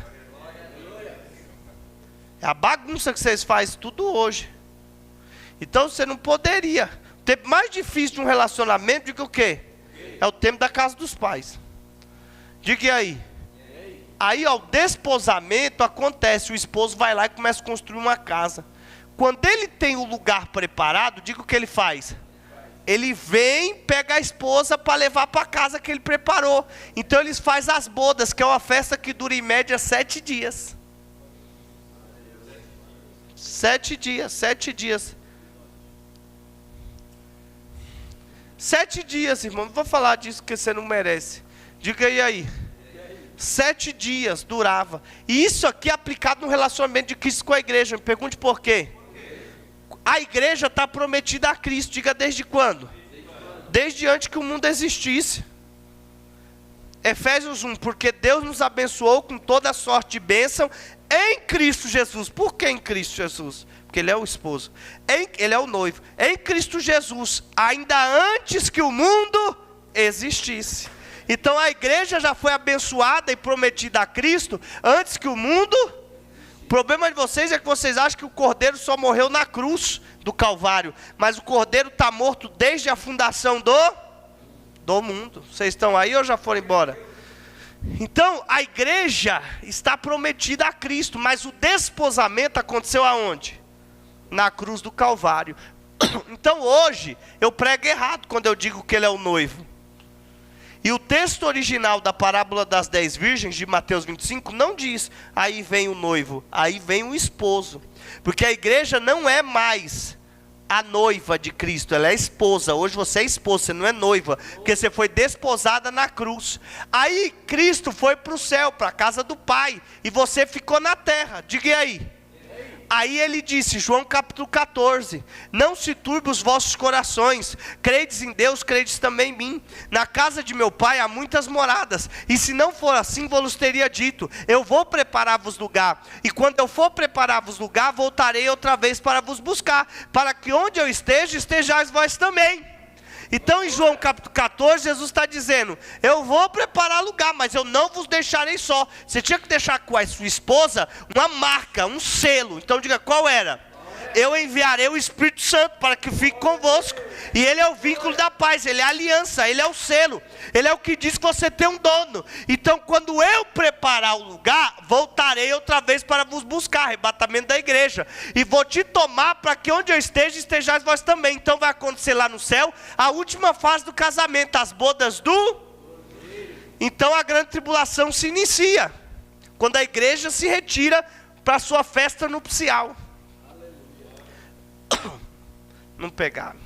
É a bagunça que vocês fazem tudo hoje. Então você não poderia. O tempo mais difícil de um relacionamento, diga o quê? É o tempo da casa dos pais. Diga aí. Aí, o desposamento acontece, o esposo vai lá e começa a construir uma casa. Quando ele tem o lugar preparado, diga o que ele faz. Ele vem, pega a esposa para levar para a casa que ele preparou. Então eles fazem as bodas, que é uma festa que dura em média 7 dias. 7 dias, 7 dias. 7 dias, irmão. Não vou falar disso porque você não merece. Diga aí. 7 dias durava. E isso aqui é aplicado no relacionamento de Cristo com a igreja. Me pergunte por quê. A igreja está prometida a Cristo. Diga desde quando? Desde antes que o mundo existisse. Efésios 1. Porque Deus nos abençoou com toda sorte de bênção em Cristo Jesus. Por que em Cristo Jesus? Porque Ele é o esposo. Ele é o noivo. Em Cristo Jesus. Ainda antes que o mundo existisse. Então a igreja já foi abençoada e prometida a Cristo antes que o mundo. O problema de vocês é que vocês acham que o Cordeiro só morreu na cruz do Calvário. Mas o Cordeiro está morto desde a fundação do mundo. Vocês estão aí ou já foram embora? Então a igreja está prometida a Cristo. Mas o desposamento aconteceu aonde? Na cruz do Calvário. Então hoje eu prego errado quando eu digo que Ele é o noivo. E o texto original da parábola das 10 virgens, de Mateus 25, não diz, aí vem o noivo, aí vem o esposo. Porque a igreja não é mais a noiva de Cristo, ela é esposa. Hoje você é esposa, você não é noiva, porque você foi desposada na cruz. Aí Cristo foi para o céu, para a casa do Pai, e você ficou na terra. Diga aí. Aí ele disse, João capítulo 14, não se turbe os vossos corações, credes em Deus, credes também em mim. Na casa de meu pai há muitas moradas, e se não for assim, vos teria dito, eu vou preparar-vos lugar, e quando eu for preparar-vos lugar, voltarei outra vez para vos buscar, para que onde eu esteja, estejais vós também. Então em João capítulo 14, Jesus está dizendo, eu vou preparar lugar, mas eu não vos deixarei só. Você tinha que deixar com a sua esposa uma marca, um selo. Então diga, qual era? Eu enviarei o Espírito Santo para que fique convosco. E Ele é o vínculo da paz, Ele é a aliança, Ele é o selo. Ele é o que diz que você tem um dono. Então quando eu preparar o lugar, voltarei outra vez para vos buscar, arrebatamento da igreja. E vou te tomar para que onde eu esteja, estejais vós também. Então vai acontecer lá no céu, a última fase do casamento, as bodas do... Então a grande tribulação se inicia, quando a igreja se retira para a sua festa nupcial. Não pegaram.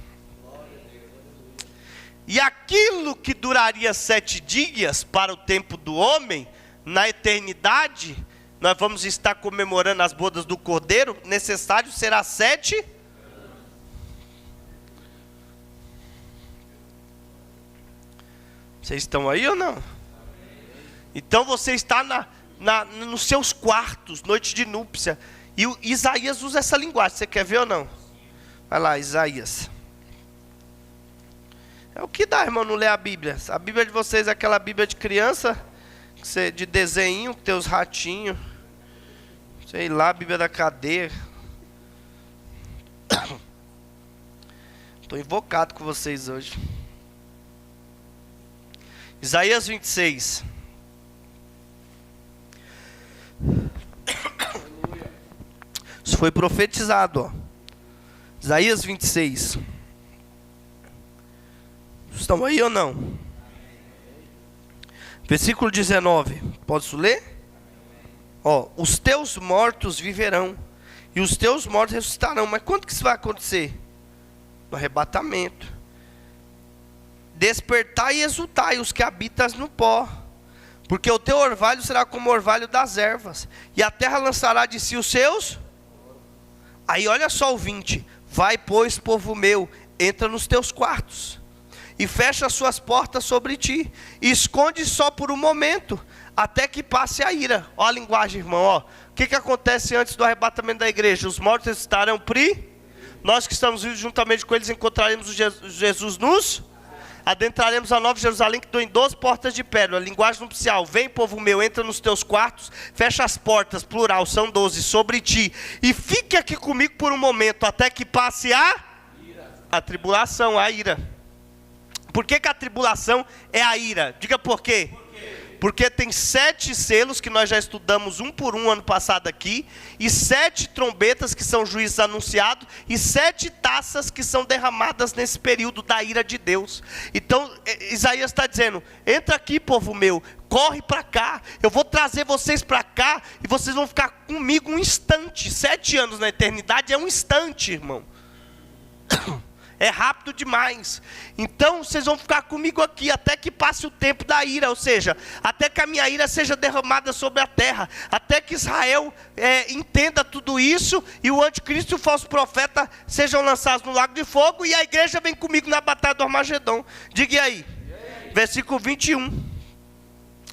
E aquilo que duraria 7 dias para o tempo do homem, na eternidade, nós vamos estar comemorando as bodas do Cordeiro, necessário será 7. Vocês estão aí ou não? Então você está nos seus quartos, noite de núpcia. E o Isaías usa essa linguagem, você quer ver ou não? Vai lá, Isaías. É o que dá, irmão, não ler a Bíblia. A Bíblia de vocês é aquela Bíblia de criança, de desenho, que tem os ratinhos. Sei lá, a Bíblia da cadeia. Estou invocado com vocês hoje. Isaías 26. Isso foi profetizado, ó. Isaías 26. Estão aí ou não? Versículo 19. Posso ler? Ó, os teus mortos viverão, e os teus mortos ressuscitarão. Mas quando que isso vai acontecer? No arrebatamento. Despertai e exultai os que habitas no pó, porque o teu orvalho será como o orvalho das ervas, e a terra lançará de si os seus. Aí olha só o 20. Vai, pois, povo meu, entra nos teus quartos, e fecha as suas portas sobre ti, e esconde só por um momento, até que passe a ira. Ó a linguagem, irmão, ó. O que acontece antes do arrebatamento da igreja? Os mortos estarão nós que estamos vivos juntamente com eles, encontraremos o Jesus nos... Adentraremos a Nova Jerusalém, que tem 12 portas de pedra. A linguagem nupcial, vem povo meu, entra nos teus quartos, fecha as portas, plural, são 12, sobre ti, e fique aqui comigo por um momento, até que passe a tribulação, a ira. Por que a tribulação é a ira? Diga por quê. Porque tem 7 selos que nós já estudamos um por um ano passado aqui, e 7 trombetas que são juízes anunciados, e 7 taças que são derramadas nesse período da ira de Deus. Então Isaías está dizendo: entra aqui, povo meu, corre para cá, eu vou trazer vocês para cá, e vocês vão ficar comigo um instante. 7 anos na eternidade é um instante, irmão. É rápido demais. Então vocês vão ficar comigo aqui até que passe o tempo da ira, ou seja, até que a minha ira seja derramada sobre a terra, até que Israel entenda tudo isso, e o anticristo e o falso profeta sejam lançados no lago de fogo, e a igreja vem comigo na batalha do Armagedon. Diga aí, versículo 21.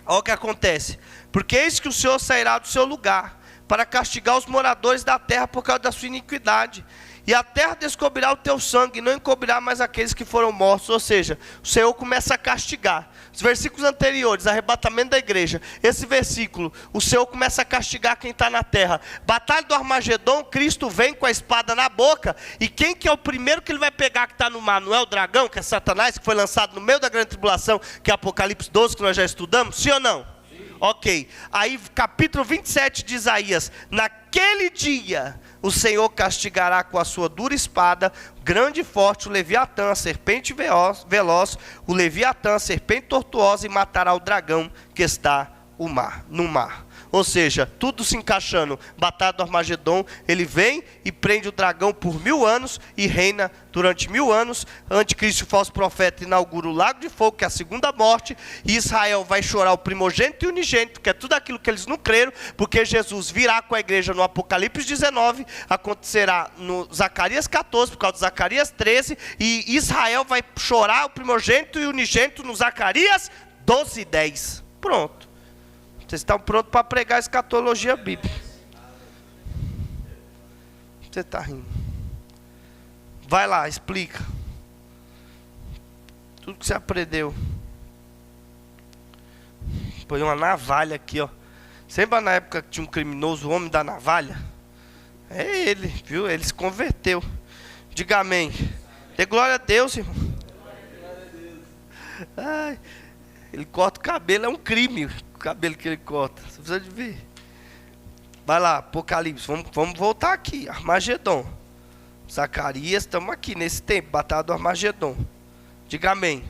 Olha o que acontece: porque eis que o Senhor sairá do seu lugar para castigar os moradores da terra por causa da sua iniquidade, e a terra descobrirá o teu sangue, e não encobrirá mais aqueles que foram mortos. Ou seja, o Senhor começa a castigar. Os versículos anteriores, arrebatamento da igreja. Esse versículo, o Senhor começa a castigar quem está na terra. Batalha do Armagedon, Cristo vem com a espada na boca. E quem que é o primeiro que ele vai pegar que está no mar? Não é o dragão, que é Satanás, que foi lançado no meio da grande tribulação, que é Apocalipse 12, que nós já estudamos? Sim ou não? Sim. Ok. Aí capítulo 27 de Isaías: naquele dia o Senhor castigará com a sua dura espada, grande e forte, o Leviatã, a serpente veloz, o Leviatã, a serpente tortuosa, e matará o dragão que está no mar. Ou seja, tudo se encaixando. Batalha do Armagedon, ele vem e prende o dragão por 1000 anos e reina durante 1000 anos. Anticristo e o falso profeta inaugura o lago de fogo, que é a segunda morte, e Israel vai chorar o primogênito e o unigênito, que é tudo aquilo que eles não creram, porque Jesus virá com a igreja no Apocalipse 19, acontecerá no Zacarias 14, por causa de Zacarias 13, e Israel vai chorar o primogênito e o unigênito no Zacarias 12:10. Pronto. Vocês estão prontos para pregar a escatologia bíblica. Você está rindo. Vai lá, explica. Tudo que você aprendeu. Põe uma navalha aqui, ó. Sempre na época que tinha um criminoso, o homem da navalha. É ele, viu? Ele se converteu. Diga amém. Dê glória a Deus, irmão. Ai, ele corta o cabelo, é um crime. O cabelo que ele corta, você precisa de ver. Vai lá, Apocalipse, vamos voltar aqui. Armagedon, Zacarias, estamos aqui nesse tempo, batalha do Armagedon. Diga amém.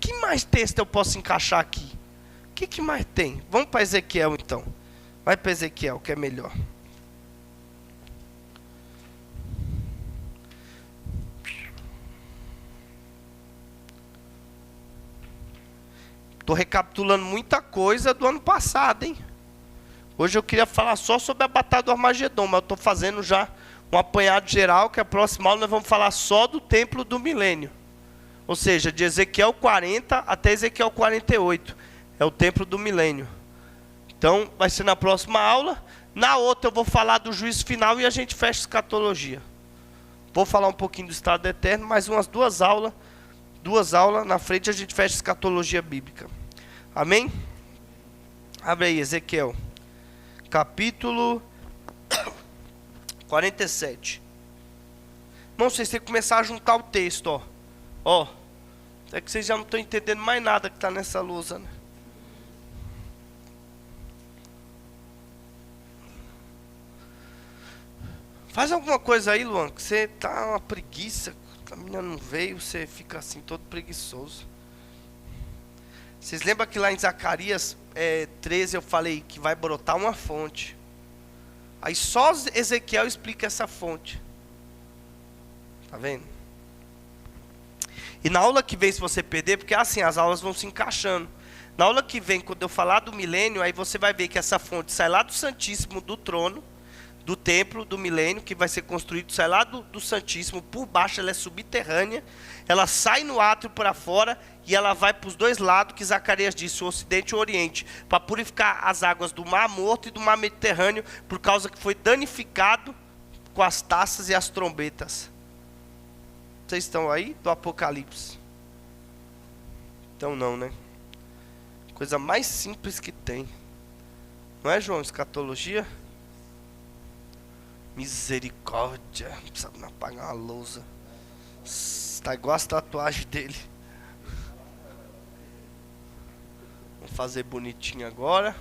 Que mais texto eu posso encaixar aqui? O que mais tem? Vamos para Ezequiel então. Vai para Ezequiel, que é melhor. Estou recapitulando muita coisa do ano passado, hein? Hoje eu queria falar só sobre a batalha do Armagedon, mas eu estou fazendo já um apanhado geral, que a próxima aula nós vamos falar só do templo do milênio. Ou seja, de Ezequiel 40 até Ezequiel 48. É o templo do milênio. Então, vai ser na próxima aula. Na outra eu vou falar do juízo final e a gente fecha a escatologia. Vou falar um pouquinho do estado eterno, mais umas 2 aulas. 2 aulas, na frente a gente fecha a escatologia bíblica. Amém? Abre aí, Ezequiel. Capítulo 47. Irmão, vocês têm que começar a juntar o texto, ó. Ó. É que vocês já não estão entendendo mais nada que está nessa lousa, né? Faz alguma coisa aí, Luan, que você tá uma preguiça. A menina não veio, você fica assim todo preguiçoso. Vocês lembram que lá em Zacarias 13 eu falei que vai brotar uma fonte. Aí só Ezequiel explica essa fonte. Tá vendo? E na aula que vem, se você perder, porque assim, as aulas vão se encaixando. Na aula que vem, quando eu falar do milênio, aí você vai ver que essa fonte sai lá do Santíssimo, do trono, do templo, do milênio, que vai ser construído, sai lá do Santíssimo, por baixo ela é subterrânea, ela sai no átrio para fora, e ela vai para os 2 lados, que Zacarias disse, o ocidente e o oriente, para purificar as águas do Mar Morto e do Mar Mediterrâneo, por causa que foi danificado com as taças e as trombetas. Vocês estão aí? Do Apocalipse. Então não, né? Coisa mais simples que tem. Não é, João? Escatologia? Misericórdia. Não precisa não apagar uma lousa. Está igual as tatuagens dele. Vou fazer bonitinho agora.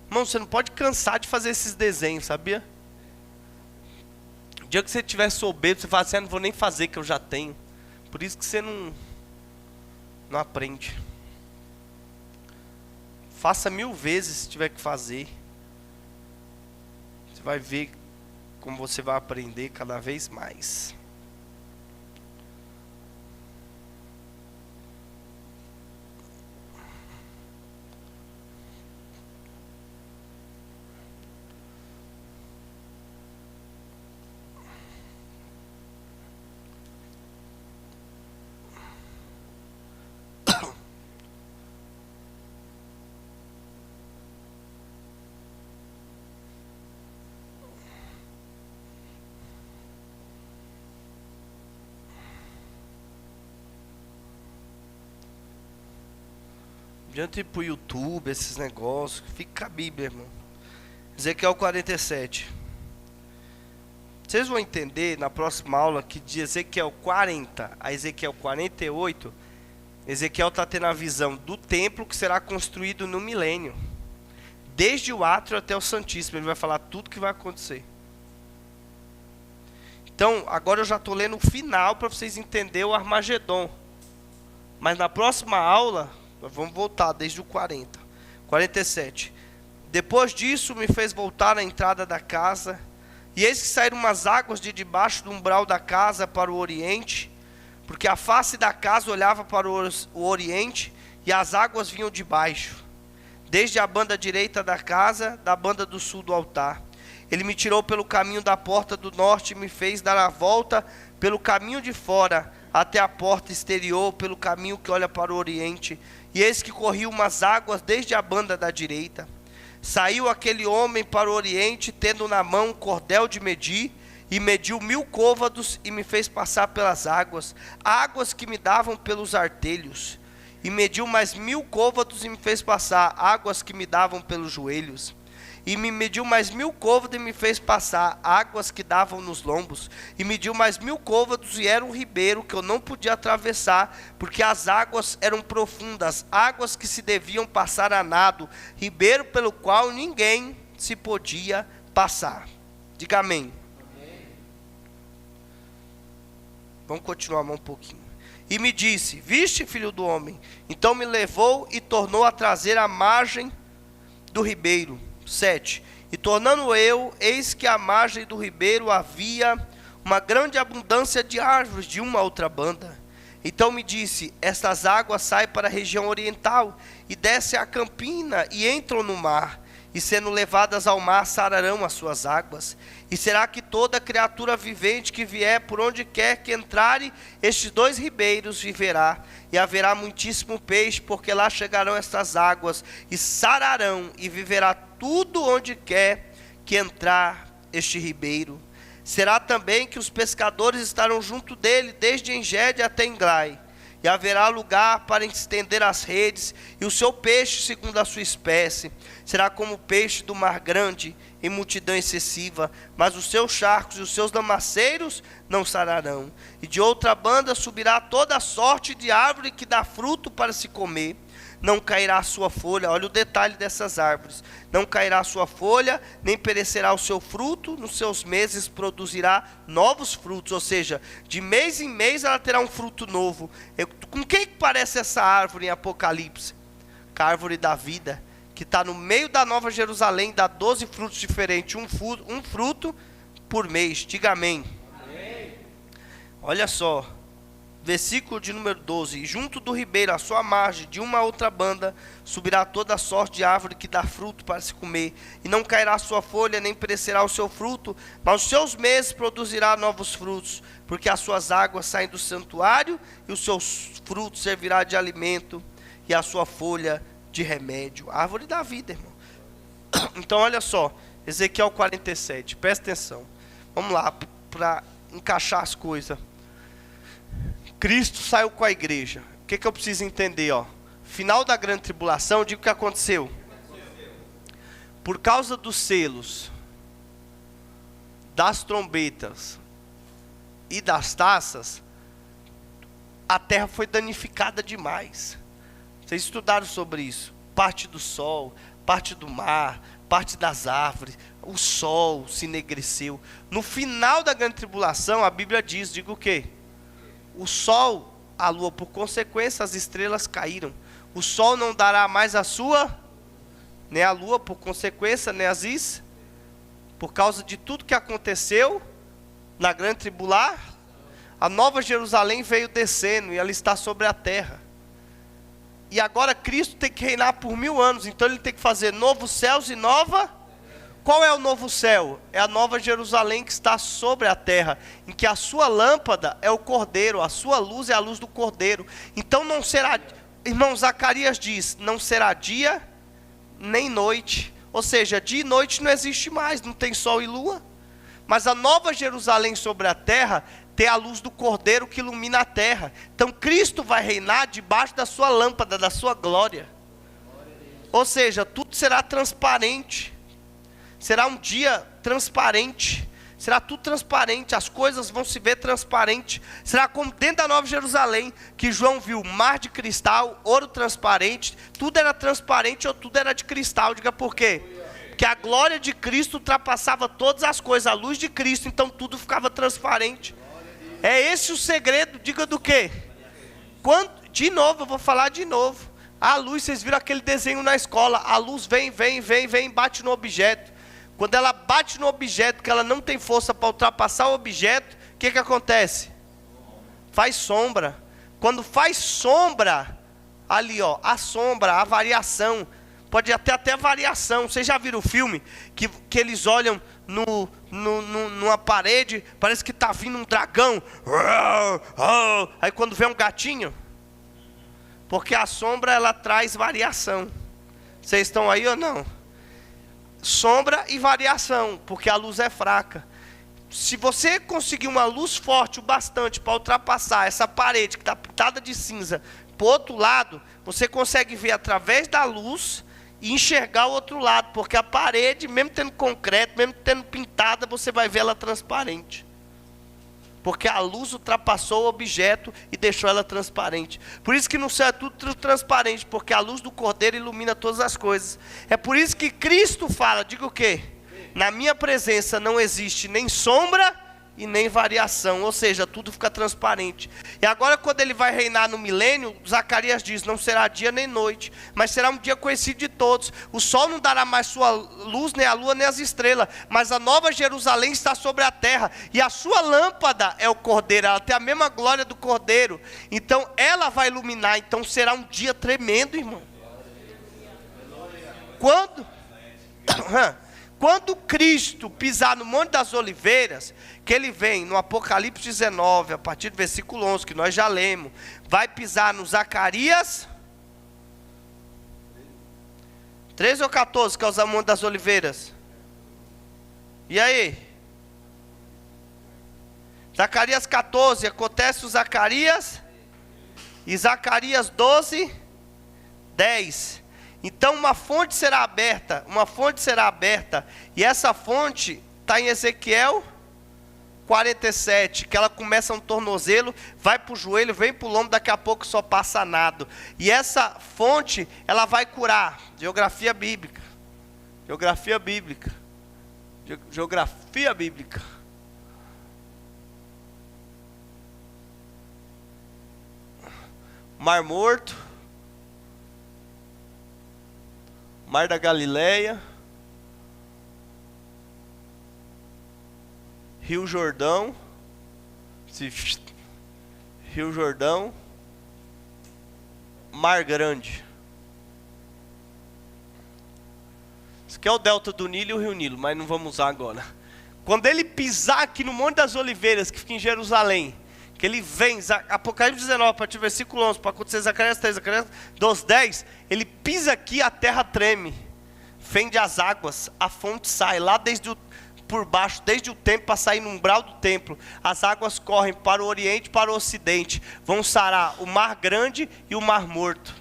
Irmão, você não pode cansar de fazer esses desenhos, sabia? O dia que você estiver soberbo, você fala assim, não vou nem fazer, que eu já tenho. Por isso que você não aprende. Faça 1000 vezes se tiver que fazer. Você vai ver como você vai aprender cada vez mais. Adiante pro YouTube, esses negócios. Fica com a Bíblia, irmão. Ezequiel 47. Vocês vão entender na próxima aula que de Ezequiel 40 a Ezequiel 48, Ezequiel está tendo a visão do templo que será construído no milênio. Desde o átrio até o Santíssimo. Ele vai falar tudo que vai acontecer. Então, agora eu já estou lendo o final para vocês entenderem o Armagedon. Mas na próxima aula... Vamos voltar desde o 40. 47. Depois disso me fez voltar à entrada da casa, e eis que saíram umas águas de debaixo do umbral da casa para o oriente, porque a face da casa olhava para o oriente, e as águas vinham de baixo, desde a banda direita da casa, da banda do sul do altar. Ele me tirou pelo caminho da porta do norte e me fez dar a volta pelo caminho de fora, até a porta exterior, pelo caminho que olha para o oriente. E eis que corriam umas águas desde a banda da direita. Saiu aquele homem para o oriente, tendo na mão um cordel de medir, e mediu 1000 côvados, e me fez passar pelas águas, águas que me davam pelos artelhos. E mediu mais 1000 côvados, e me fez passar, águas que me davam pelos joelhos. E me mediu mais 1000 côvados, e me fez passar, águas que davam nos lombos. E mediu mais 1000 côvados, e era um ribeiro que eu não podia atravessar, porque as águas eram profundas, águas que se deviam passar a nado, ribeiro pelo qual ninguém se podia passar. Diga amém. Amém. Vamos continuar um pouquinho. E me disse, viste, filho do homem? Então me levou e tornou a trazer à margem do ribeiro. 7. E tornando eu, eis que à margem do ribeiro havia uma grande abundância de árvores de uma outra banda. Então me disse, estas águas saem para a região oriental, e descem a campina, e entram no mar, e sendo levadas ao mar, sararão as suas águas. E será que toda criatura vivente que vier por onde quer que entrare, estes 2 ribeiros viverá, e haverá muitíssimo peixe, porque lá chegarão estas águas, e sararão, e viverá tudo onde quer que entrar este ribeiro. Será também que os pescadores estarão junto dele, desde Engede até Englai, e haverá lugar para estender as redes, e o seu peixe segundo a sua espécie, será como o peixe do mar grande, em multidão excessiva, mas os seus charcos e os seus lamaceiros não sararão. E de outra banda subirá toda sorte de árvore que dá fruto para se comer. Não cairá a sua folha, olha o detalhe dessas árvores, não cairá a sua folha, nem perecerá o seu fruto, nos seus meses produzirá novos frutos, ou seja, de mês em mês ela terá um fruto novo. Com quem que parece essa árvore em Apocalipse? Com a árvore da vida, que está no meio da Nova Jerusalém, dá 12 frutos diferentes, um fruto por mês. Diga amém. Amém. Olha só, versículo de número 12. E junto do ribeiro, à sua margem, de uma outra banda, subirá toda a sorte de árvore que dá fruto para se comer, e não cairá a sua folha, nem perecerá o seu fruto, mas os seus meses produzirá novos frutos, porque as suas águas saem do santuário, e os seus frutos servirá de alimento, e a sua folha de remédio. Árvore da vida, irmão. Então olha só, Ezequiel 47, presta atenção. Vamos lá, para encaixar as coisas. Cristo saiu com a igreja. O que eu preciso entender? Final da grande tribulação, digo o que aconteceu. Por causa dos selos, das trombetas e das taças, a terra foi danificada demais. Vocês estudaram sobre isso. Parte do sol, parte do mar, parte das árvores, o sol se enegreceu. No final da grande tribulação, a Bíblia diz, diga o quê? O sol, a lua, por consequência, as estrelas caíram. O sol não dará mais a sua, nem a lua, por consequência, nem as is. Por causa de tudo que aconteceu na grande tribulação, a nova Jerusalém veio descendo e ela está sobre a terra. E agora Cristo tem que reinar por 1000 anos. Então ele tem que fazer novos céus e nova. Qual é o novo céu? É a nova Jerusalém que está sobre a terra, em que a sua lâmpada é o Cordeiro, a sua luz é a luz do Cordeiro. Então não será, irmão, Zacarias diz, não será dia nem noite. Ou seja, dia e noite não existe mais, não tem sol e lua. Mas a nova Jerusalém sobre a terra tem a luz do Cordeiro que ilumina a terra. Então Cristo vai reinar debaixo da sua lâmpada, da sua glória. Ou seja, tudo será transparente. Será um dia transparente. Será tudo transparente. As coisas vão se ver transparente. Será como dentro da Nova Jerusalém, que João viu mar de cristal, ouro transparente. Tudo era transparente ou tudo era de cristal. Diga por quê? Porque a glória de Cristo ultrapassava todas as coisas. A luz de Cristo, então tudo ficava transparente. É esse o segredo, diga do quê? De novo, eu vou falar de novo. A luz, vocês viram aquele desenho na escola. A luz vem, bate no objeto. Quando ela bate no objeto, que ela não tem força para ultrapassar o objeto, o que acontece? Faz sombra. Quando faz sombra, ali ó, a sombra, a variação, pode até variação. Vocês já viram o filme? Que eles olham numa parede, parece que está vindo um dragão. Aí quando vem um gatinho, porque a sombra ela traz variação. Vocês estão aí ou não? Sombra e variação, porque a luz é fraca. Se você conseguir uma luz forte o bastante para ultrapassar essa parede que está pintada de cinza para o outro lado, você consegue ver através da luz e enxergar o outro lado, porque a parede, mesmo tendo concreto, mesmo tendo pintada, você vai ver ela transparente. Porque a luz ultrapassou o objeto e deixou ela transparente. Por isso que no céu é tudo transparente, porque a luz do Cordeiro ilumina todas as coisas. É por isso que Cristo fala, diga o quê? Na minha presença não existe nem sombra e nem variação, ou seja, tudo fica transparente. E agora quando ele vai reinar no milênio, Zacarias diz, não será dia nem noite, mas será um dia conhecido de todos. O sol não dará mais sua luz, nem a lua, nem as estrelas, mas a nova Jerusalém está sobre a terra, e a sua lâmpada é o Cordeiro, ela tem a mesma glória do Cordeiro, então ela vai iluminar, então será um dia tremendo, irmão. Quando Cristo pisar no Monte das Oliveiras, que ele vem no Apocalipse 19, a partir do versículo 11, que nós já lemos, vai pisar no Zacarias 13 ou 14, que é o Monte das Oliveiras. E aí? Zacarias 14, acontece o Zacarias, e Zacarias 12, 10. Então uma fonte será aberta, e essa fonte está em Ezequiel 47, que ela começa no tornozelo, vai para o joelho, vem para o lombo, daqui a pouco só passa nado. E essa fonte, ela vai curar. Geografia bíblica. Mar Morto, Mar da Galileia, Rio Jordão, Mar Grande. Isso aqui é o delta do Nilo e o Rio Nilo, mas não vamos usar agora. Quando ele pisar aqui no Monte das Oliveiras, que fica em Jerusalém, que ele vem, Apocalipse 19, a partir do versículo 11, para acontecer Zacarias 3, Zacarias 12, 10, ele pisa aqui, a terra treme, fende as águas, a fonte sai, lá por baixo, desde o templo, para sair no umbral do templo, as águas correm para o oriente e para o ocidente, vão sarar o Mar Grande e o Mar Morto.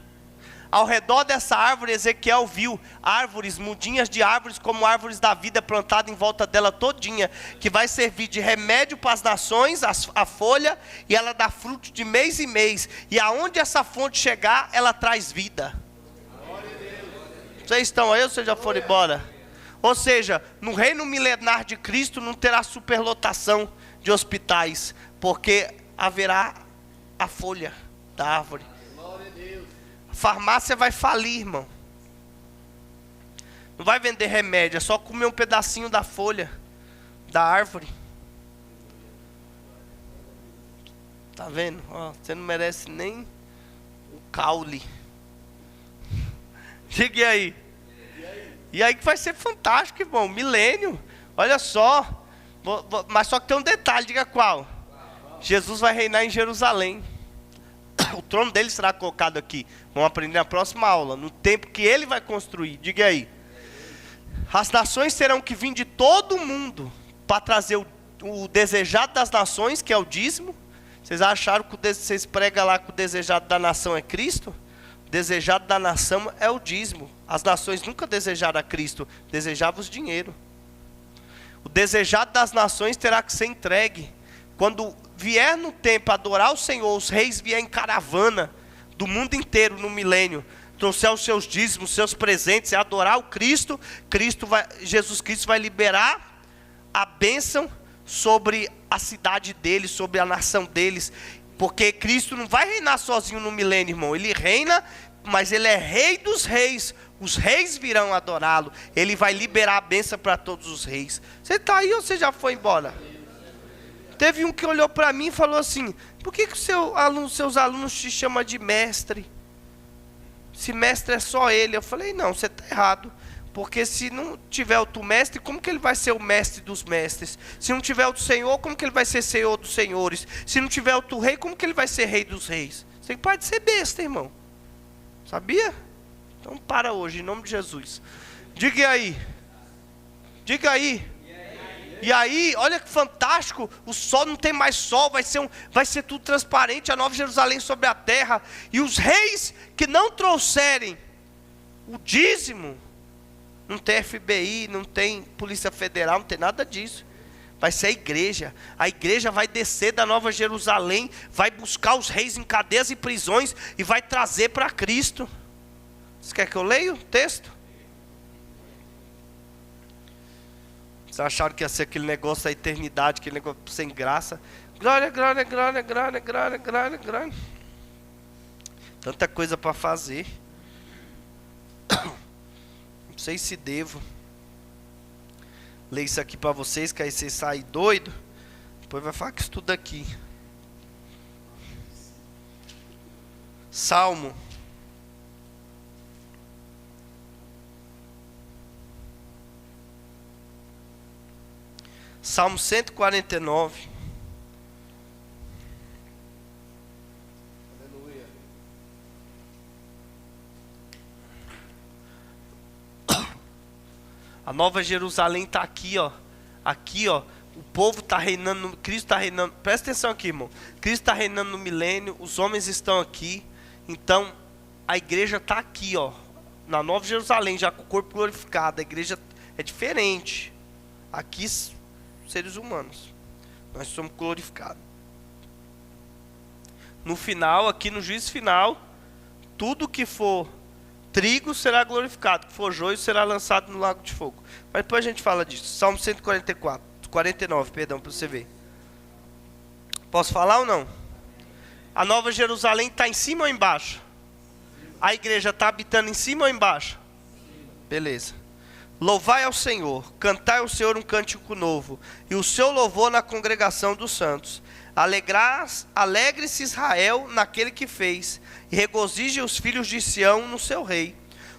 Ao redor dessa árvore, Ezequiel viu árvores, mudinhas de árvores, como árvores da vida, plantada em volta dela todinha, que vai servir de remédio para as nações, a folha, e ela dá fruto de mês em mês. E aonde essa fonte chegar, ela traz vida. Vocês estão aí ou vocês já foram embora? Ou seja, no reino milenar de Cristo não terá superlotação de hospitais, porque haverá a folha da árvore. A farmácia vai falir, irmão. Não vai vender remédio, é só comer um pedacinho da folha da árvore. Tá vendo? Ó, você não merece nem o caule. Chegue aí. E aí que vai ser fantástico, irmão. Milênio. Olha só. Mas só que tem um detalhe, diga qual. Jesus vai reinar em Jerusalém. O trono dele será colocado aqui. Vamos aprender na próxima aula. No tempo que ele vai construir. Diga aí. As nações terão que vir de todo o mundo para trazer o desejado das nações, que é o dízimo. Vocês acharam que vocês pregam lá que o desejado da nação é Cristo? O desejado da nação é o dízimo. As nações nunca desejaram a Cristo, desejavam os dinheiro. O desejado das nações terá que ser entregue. Quando vier no tempo adorar o Senhor, os reis vierem em caravana do mundo inteiro no milênio, trouxer os seus dízimos, os seus presentes, e adorar o Cristo, Jesus Cristo vai liberar a bênção sobre a cidade deles, sobre a nação deles, porque Cristo não vai reinar sozinho no milênio, irmão. Ele reina, mas ele é rei dos reis. Os reis virão adorá-lo. Ele vai liberar a bênção para todos os reis. Você está aí ou você já foi embora? Teve um que olhou para mim e falou assim: por que seus alunos te chamam de mestre? Se mestre é só ele. Eu falei: não, você está errado. Porque se não tiver outro mestre, como que ele vai ser o mestre dos mestres? Se não tiver outro senhor, como que ele vai ser senhor dos senhores? Se não tiver outro rei, como que ele vai ser rei dos reis? Você pode ser besta, irmão. Sabia? Então para hoje, em nome de Jesus. Diga aí. Diga aí. E aí, olha que fantástico. O sol não tem mais sol, vai ser tudo transparente, a Nova Jerusalém sobre a terra. E os reis que não trouxerem o dízimo, não tem FBI, não tem Polícia Federal, não tem nada disso. Vai ser a igreja. A igreja vai descer da Nova Jerusalém, vai buscar os reis em cadeias e prisões e vai trazer para Cristo. Você quer que eu leia o texto? Vocês acharam que ia ser aquele negócio da eternidade, aquele negócio sem graça? Glória, glória, glória, glória, glória, glória, glória. Tanta coisa para fazer. Não sei se devo ler isso aqui para vocês, que aí vocês saem doido. Depois vai falar que estuda aqui. Salmo. Salmo 149. Aleluia. A Nova Jerusalém está aqui, ó. Aqui, ó. O povo está reinando, Cristo está reinando. Presta atenção aqui, irmão. Cristo está reinando no milênio. Os homens estão aqui. Então, a igreja está aqui, ó. Na Nova Jerusalém, já com o corpo glorificado. A igreja é diferente. Aqui, seres humanos, nós somos glorificados. No final, aqui no juízo final, tudo que for trigo será glorificado, que for joio será lançado no lago de fogo. Mas depois a gente fala disso. Salmo 49, perdão, para você ver. Posso falar ou não? A Nova Jerusalém está em cima ou embaixo? A igreja está habitando em cima ou embaixo? Beleza. Louvai ao Senhor, cantai ao Senhor um cântico novo, e o seu louvor na congregação dos santos. Alegre-se Israel naquele que fez, e regozije os filhos de Sião no seu rei.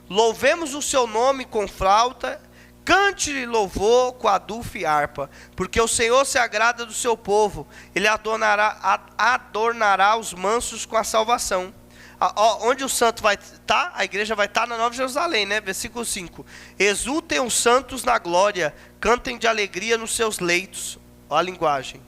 Louvemos o seu nome com flauta, cante-lhe louvor com adufo e harpa, porque o Senhor se agrada do seu povo, ele adornará os mansos com a salvação. Onde o santo vai estar? A igreja vai estar na Nova Jerusalém, né? Versículo 5. Exultem os santos na glória, cantem de alegria nos seus leitos. Olha a linguagem.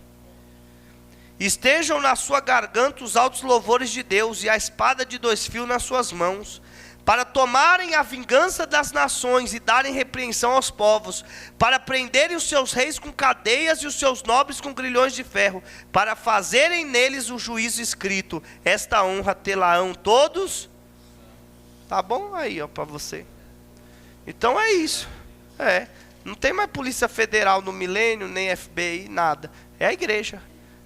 Estejam na sua garganta os altos louvores de Deus, e a espada de 2 fios nas suas mãos. para tomarem a vingança das nações e darem repreensão aos povos, para prenderem os seus reis com cadeias e os seus nobres com grilhões de ferro, para fazerem neles o juízo escrito. Esta honra tê-la-ão todos. Tá bom aí, ó, para você. Então é isso. Não tem mais Polícia Federal no milênio, nem FBI, nada. É a igreja.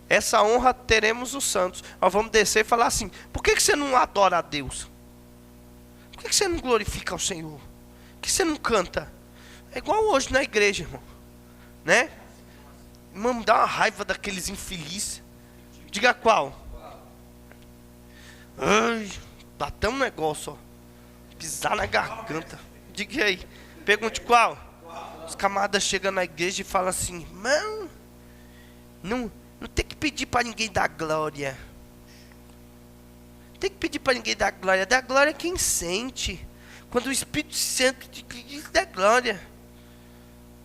Essa honra teremos os santos. Nós vamos descer e falar assim: por que você não adora a Deus? Por que você não glorifica ao Senhor? Por que você não canta? É igual hoje na igreja, irmão. Né? Irmão, me dá uma raiva daqueles infelizes. Diga qual? Ai, dá até um negócio, ó. Pisar na garganta. Diga aí. Pergunte qual? Os camaradas chegam na igreja e falam assim: irmão, não tem que pedir para ninguém dar glória. Tem que pedir para ninguém dar glória. Dar glória é quem sente. Quando o Espírito Santo te diz, dá glória.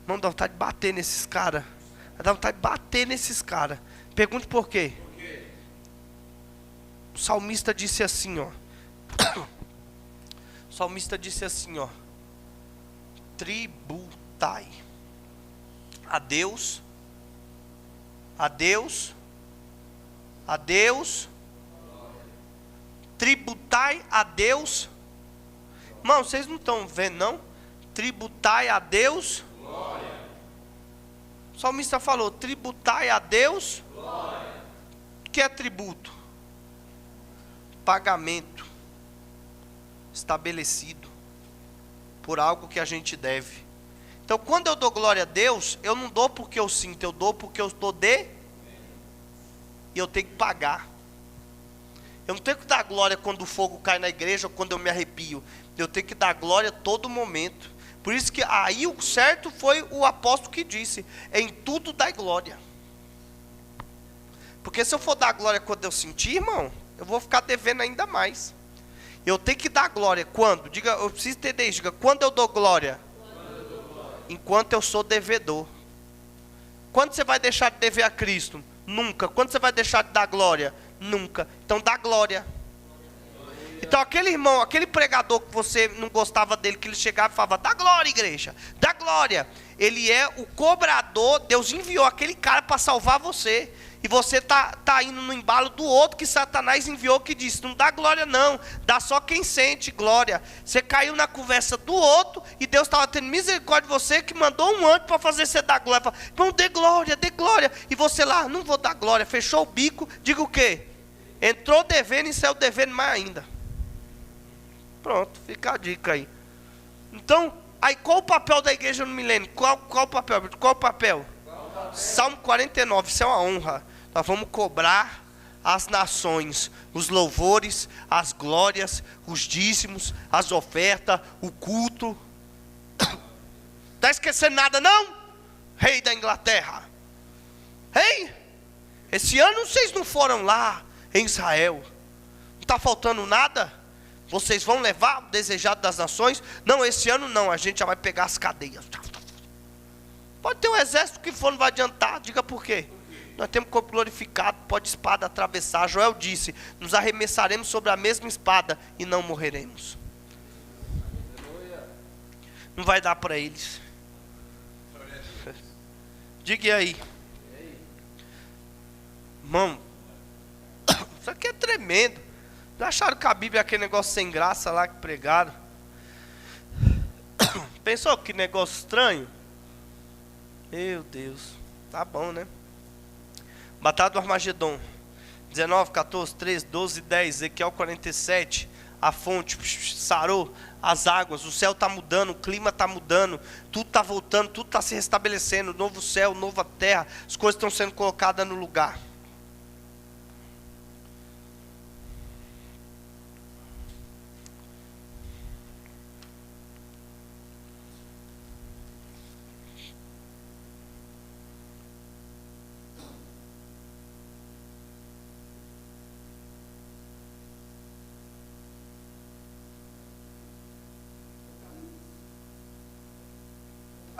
Não dá vontade de bater nesses caras. Dá vontade de bater nesses caras. Pergunte por quê. O salmista disse assim, ó. O salmista disse assim, ó: tributai a Deus, a Deus, a Deus, tributai a Deus. Irmão, vocês não estão vendo não? Tributai a Deus. Glória. O salmista falou: tributai a Deus. Glória. O que é tributo? Pagamento estabelecido por algo que a gente deve. Então, quando eu dou glória a Deus, eu não dou porque eu sinto, eu dou porque eu estou e eu tenho que pagar. Eu não tenho que dar glória quando o fogo cai na igreja ou quando eu me arrepio. Eu tenho que dar glória a todo momento. Por isso que aí o certo foi o apóstolo que disse: em tudo dai glória. Porque se eu for dar glória quando eu sentir, irmão, eu vou ficar devendo ainda mais. Eu tenho que dar glória quando? Diga, eu preciso entender isso. Diga, quando eu dou glória? Enquanto eu sou devedor. Quando você vai deixar de dever a Cristo? Nunca. Quando você vai deixar de dar glória? Nunca. Então dá glória. Então aquele irmão, aquele pregador que você não gostava dele, que ele chegava e falava: dá glória, igreja, dá glória. Ele é o cobrador. Deus enviou aquele cara para salvar você. E você tá indo no embalo do outro que Satanás enviou, que disse: não dá glória não, dá só quem sente glória. Você caiu na conversa do outro e Deus estava tendo misericórdia de você, que mandou um anjo para fazer você dar glória. Vamos, dê glória, dê glória. E você lá: não vou dar glória, fechou o bico. Diga o quê? Entrou devendo e saiu devendo mais ainda. Pronto, fica a dica aí. Então, aí qual o papel da igreja no milênio? Qual o papel? Qual o papel? Salmo 49, isso é uma honra. Nós vamos cobrar as nações, os louvores, as glórias, os dízimos, as ofertas, o culto. Está esquecendo nada não? Rei da Inglaterra. Rei, esse ano vocês não foram lá em Israel. Não está faltando nada? Vocês vão levar o desejado das nações? Não, esse ano não, a gente já vai pegar as cadeias. Pode ter um exército que for, não vai adiantar. Diga por quê. Nós temos corpo glorificado, pode espada atravessar. Joel disse: nos arremessaremos sobre a mesma espada e não morreremos. Não vai dar para eles. Diga aí. Irmão, isso aqui é tremendo. Já acharam que a Bíblia é aquele negócio sem graça lá que pregaram? Pensou que negócio estranho? Meu Deus. Tá bom, né? Batalha do Armagedon, 19, 14, 13, 12, 10, Ezequiel 47, a fonte sarou as águas, o céu está mudando, o clima está mudando, tudo está voltando, tudo está se restabelecendo, novo céu, nova terra, as coisas estão sendo colocadas no lugar.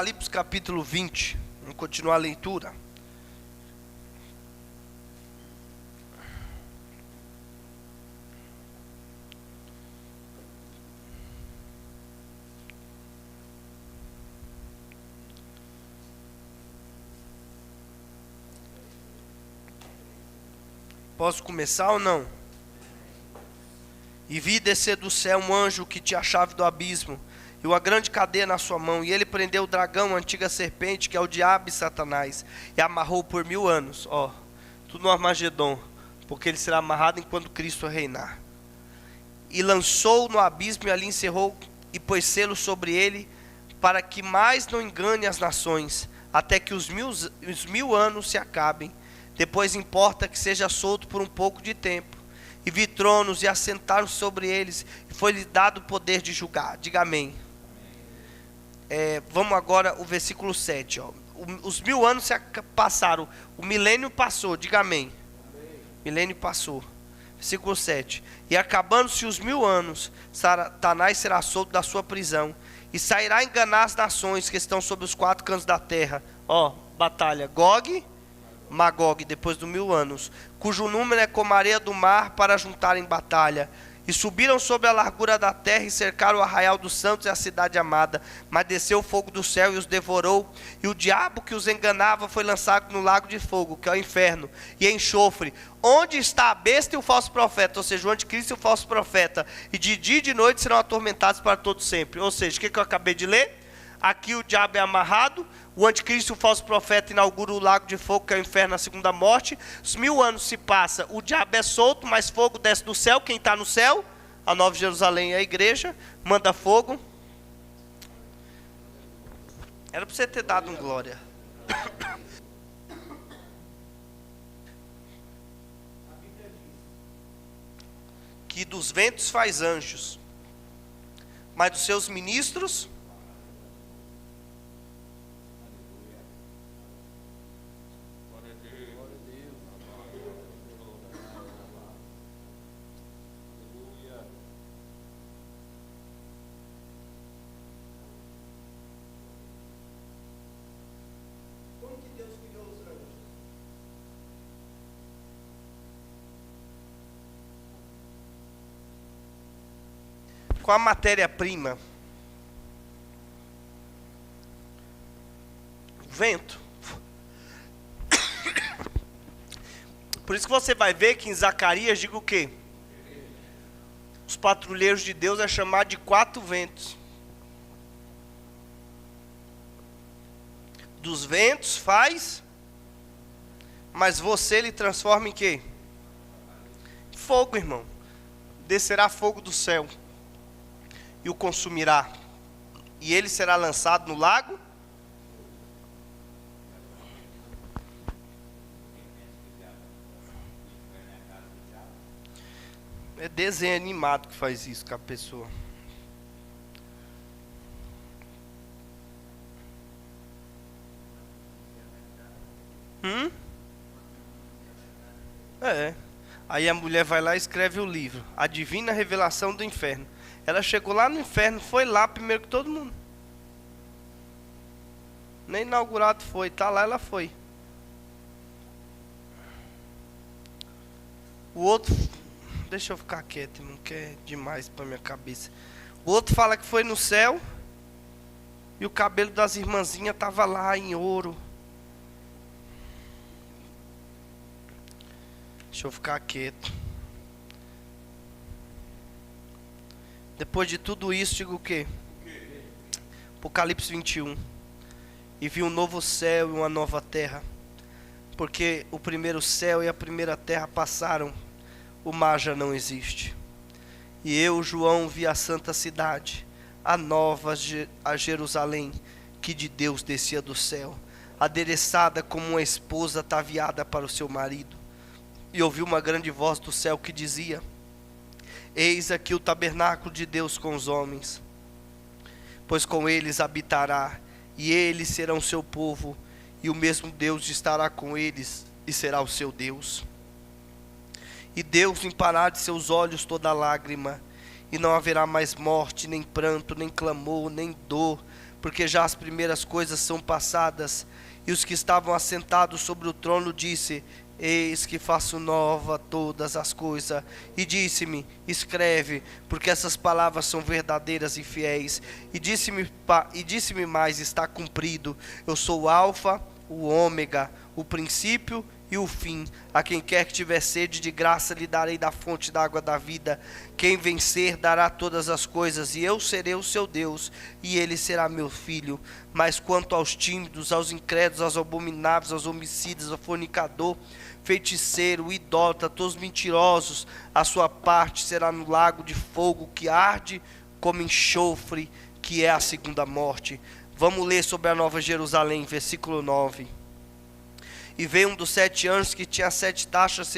Apocalipse capítulo 20, vamos continuar a leitura. Posso começar ou não? E vi descer do céu um anjo que tinha a chave do abismo e uma grande cadeia na sua mão. E ele prendeu o dragão, a antiga serpente, que é o diabo e Satanás, e amarrou por 1000 anos. Ó, tudo no Armagedon, porque ele será amarrado enquanto Cristo reinar. E lançou no abismo e ali encerrou e pôs selo sobre ele, para que mais não engane as nações, até que os 1000 anos se acabem. Depois importa que seja solto por um pouco de tempo. E vi tronos e assentaram sobre eles, e foi-lhe dado o poder de julgar. Diga amém. Vamos agora o versículo 7. Ó. Os 1000 anos se passaram, o milênio passou. Diga amém. Milênio passou. Versículo 7. E acabando-se os 1000 anos, Satanás será solto da sua prisão, e sairá a enganar as nações que estão sobre os 4 cantos da terra. Ó, batalha, Gog, Magog, depois dos 1000 anos, cujo número é como a areia do mar, para juntar em batalha. E subiram sobre a largura da terra e cercaram o arraial dos santos e a cidade amada. Mas desceu o fogo do céu e os devorou. E o diabo que os enganava foi lançado no lago de fogo, que é o inferno, e enxofre, onde está a besta e o falso profeta, ou seja, o anticristo e o falso profeta. E de dia e de noite serão atormentados para todo sempre. Ou seja, o que eu acabei de ler? Aqui o diabo é amarrado, o anticristo e o falso profeta inauguram o lago de fogo, que é o inferno, a segunda morte. Os 1000 anos se passam, o diabo é solto, mas fogo desce do céu. Quem está no céu? A Nova Jerusalém é a igreja, manda fogo. Era para você ter dado um glória. Que dos ventos faz anjos, mas dos seus ministros... Com a matéria-prima, o vento. Por isso que você vai ver que em Zacarias diga o quê? Os patrulheiros de Deus é chamado de 4 ventos. Dos ventos faz, mas você lhe transforma em quê? Fogo, irmão. Descerá fogo do céu e o consumirá, e ele será lançado no lago. É desenho animado que faz isso com a pessoa. Aí a mulher vai lá e escreve o livro, A Divina Revelação do Inferno. Ela chegou lá no inferno, foi lá primeiro que todo mundo. Nem inaugurado foi, tá lá, ela foi. O outro, deixa eu ficar quieto, não quer demais pra minha cabeça. O outro fala que foi no céu e o cabelo das irmãzinhas tava lá em ouro. Deixa eu ficar quieto. Depois de tudo isso, digo o quê? Apocalipse 21. E vi um novo céu e uma nova terra, porque o primeiro céu e a primeira terra passaram, o mar já não existe. E eu, João, vi a santa cidade, a nova a Jerusalém, que de Deus descia do céu, adereçada como uma esposa ataviada para o seu marido. E ouvi uma grande voz do céu que dizia: Eis aqui o tabernáculo de Deus com os homens, pois com eles habitará, e eles serão seu povo, e o mesmo Deus estará com eles, e será o seu Deus. E Deus limpará de seus olhos toda lágrima, e não haverá mais morte, nem pranto, nem clamor, nem dor, porque já as primeiras coisas são passadas. E os que estavam assentados sobre o trono disse: Eis que faço nova todas as coisas. E disse-me: escreve, porque essas palavras são verdadeiras e fiéis. E disse-me mais: está cumprido. Eu sou o Alfa, o Ômega, o princípio e o fim. A quem quer que tiver sede, de graça lhe darei da fonte da água da vida. Quem vencer dará todas as coisas, e eu serei o seu Deus, e ele será meu filho. Mas quanto aos tímidos, aos incrédulos, aos abomináveis, aos homicidas, ao fornicador, feiticeiro, idólatra, todos mentirosos, a sua parte será no lago de fogo que arde como enxofre, que é a segunda morte. Vamos ler sobre a Nova Jerusalém, versículo 9. E veio um dos 7 anjos que tinha 7 taxas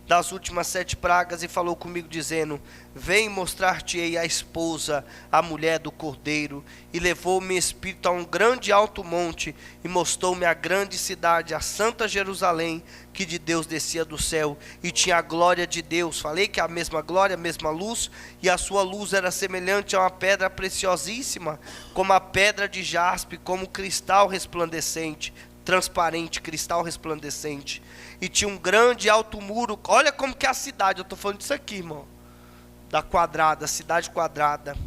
das últimas 7 pragas, e falou comigo dizendo: vem mostrar-te-ei a esposa, a mulher do Cordeiro. E levou-me espírito a um grande alto monte, e mostrou-me a grande cidade, a santa Jerusalém, que de Deus descia do céu, e tinha a glória de Deus. Falei que a mesma glória, a mesma luz, e a sua luz era semelhante a uma pedra preciosíssima, como a pedra de jaspe, como cristal resplandecente, transparente, cristal resplandecente. E tinha um grande alto muro. Olha como que é a cidade, eu estou falando disso aqui, irmão, da quadrada, cidade quadrada.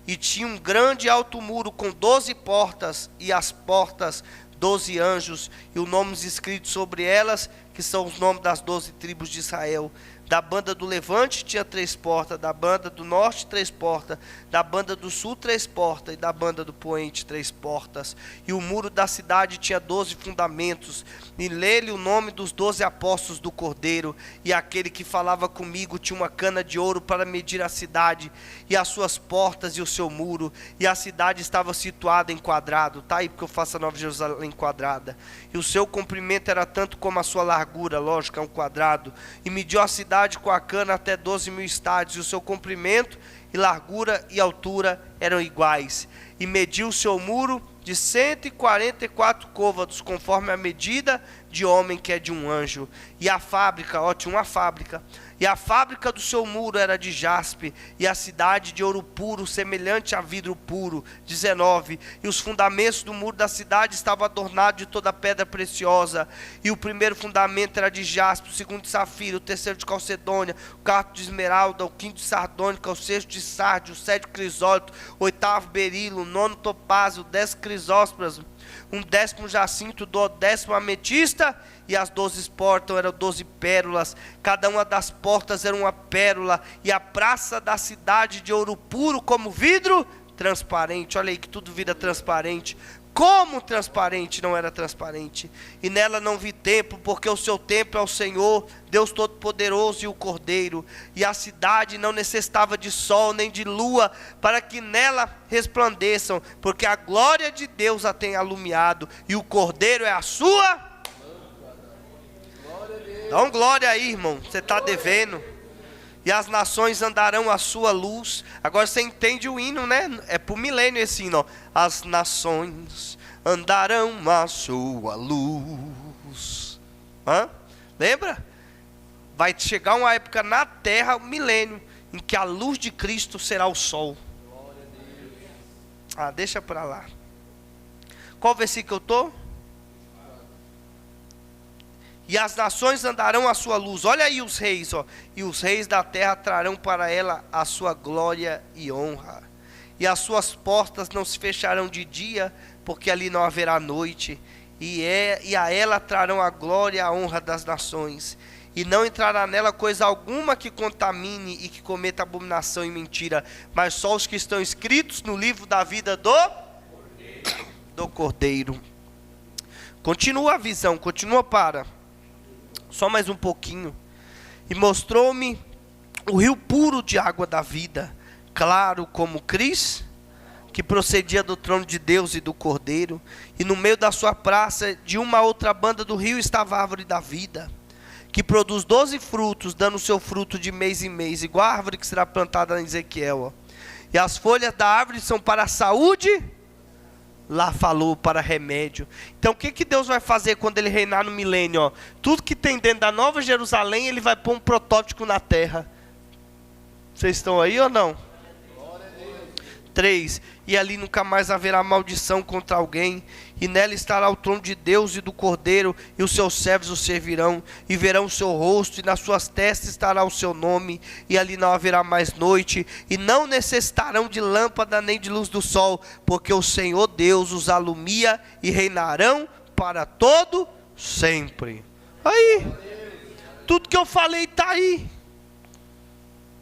E tinha um grande alto muro com 12 portas, e as portas 12 anjos, e os nomes escritos sobre elas, que são os nomes das 12 tribos de Israel. Da banda do levante tinha 3 portas, da banda do norte 3 portas, da banda do sul 3 portas, e da banda do poente 3 portas. E o muro da cidade tinha 12 fundamentos, e nele o nome dos 12 apóstolos do Cordeiro. E aquele que falava comigo tinha uma cana de ouro para medir a cidade, e as suas portas e o seu muro. E a cidade estava situada em quadrado. Está aí porque eu faço a Nova Jerusalém quadrada. E o seu comprimento era tanto como a sua largura, lógico, é um quadrado. E mediu a cidade com a cana até 12.000 estádios, e o seu comprimento e largura e altura eram iguais. E mediu o seu muro de 144 côvados, conforme a medida de homem, que é de um anjo. E a fábrica, tinha uma fábrica, e a fábrica do seu muro era de jaspe, e a cidade de ouro puro, semelhante a vidro puro. 19. E os fundamentos do muro da cidade estavam adornados de toda pedra preciosa. E o primeiro fundamento era de jaspe, o segundo de safira, o terceiro de calcedônia, o quarto de esmeralda, o quinto de sardônica, o sexto de sardio, o sétimo crisólito, o oitavo berilo, o nono topázio, o 10º crisóstoras, um 10º jacinto, o 10º ametista. E as 12 portas eram 12 pérolas, cada uma das portas era uma pérola. E a praça da cidade de ouro puro, como vidro transparente. Olha aí que tudo vira transparente. Como transparente não era transparente. E nela não vi templo, porque o seu templo é o Senhor, Deus Todo-Poderoso, e o Cordeiro. E a cidade não necessitava de sol nem de lua, para que nela resplandeçam, porque a glória de Deus a tem alumiado, e o Cordeiro é a sua. Dá um glória aí, irmão, você está devendo. E as nações andarão à sua luz. Agora você entende o hino, né? É para o milênio esse hino, ó. As nações andarão à sua luz. Lembra? Vai chegar uma época na terra, um milênio, em que a luz de Cristo será o sol. Deixa para lá. Qual versículo eu estou? E as nações andarão à sua luz. Olha aí os reis, e os reis da terra trarão para ela a sua glória e honra. E as suas portas não se fecharão de dia, porque ali não haverá noite. E a ela trarão a glória e a honra das nações. E não entrará nela coisa alguma que contamine e que cometa abominação e mentira, mas só os que estão escritos no livro da vida do Cordeiro. Continua a visão, só mais um pouquinho. E mostrou-me o rio puro de água da vida, claro como cris, que procedia do trono de Deus e do Cordeiro. E no meio da sua praça, de uma outra banda do rio, estava a árvore da vida, que produz 12 frutos, dando o seu fruto de mês em mês, igual a árvore que será plantada em Ezequiel. E as folhas da árvore são para a saúde, lá falou para remédio. Então o que Deus vai fazer quando Ele reinar no milênio? Tudo que tem dentro da Nova Jerusalém, Ele vai pôr um protótipo na terra. Vocês estão aí ou não? 3. E ali nunca mais haverá maldição contra alguém, e nela estará o trono de Deus e do Cordeiro, e os seus servos o servirão, e verão o seu rosto, e nas suas testas estará o seu nome. E ali não haverá mais noite, e não necessitarão de lâmpada nem de luz do sol, porque o Senhor Deus os alumia, e reinarão para todo sempre. Aí, tudo que eu falei está aí.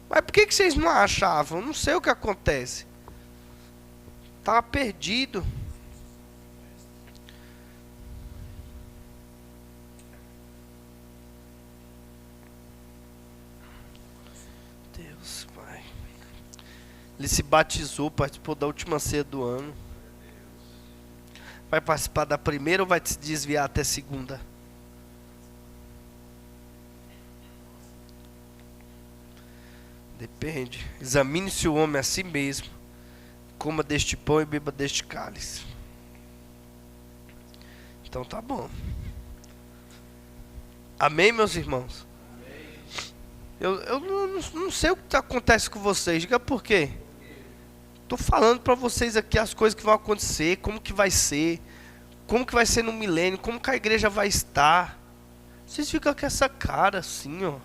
Mas por que vocês não achavam? Não sei o que acontece. Estava perdido. Deus, Pai. Ele se batizou, participou da última ceia do ano. Vai participar da primeira ou vai se desviar até segunda? Depende. Examine-se o homem a si mesmo. Coma deste pão e beba deste cálice. Então tá bom. Amém, meus irmãos? Amém. Eu não sei o que acontece com vocês. Diga por quê. Estou falando para vocês aqui as coisas que vão acontecer, como que vai ser no milênio, como que a igreja vai estar. Vocês ficam com essa cara assim, ó.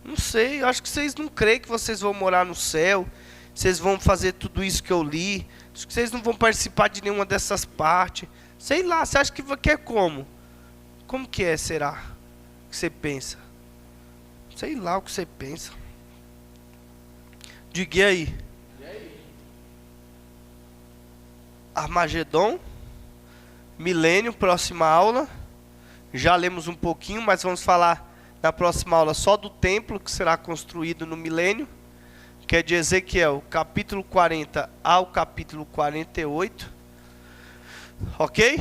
Não sei, eu acho que vocês não creem que vocês vão morar no céu, vocês vão fazer tudo isso que eu li, acho que vocês não vão participar de nenhuma dessas partes. Sei lá, você acha que quer como? Como que é, será? O que você pensa? Sei lá o que você pensa. Diga aí. Armagedon, milênio, próxima aula. Já lemos um pouquinho, mas vamos falar na próxima aula só do templo que será construído no milênio, que é de Ezequiel, capítulo 40 ao capítulo 48. Ok?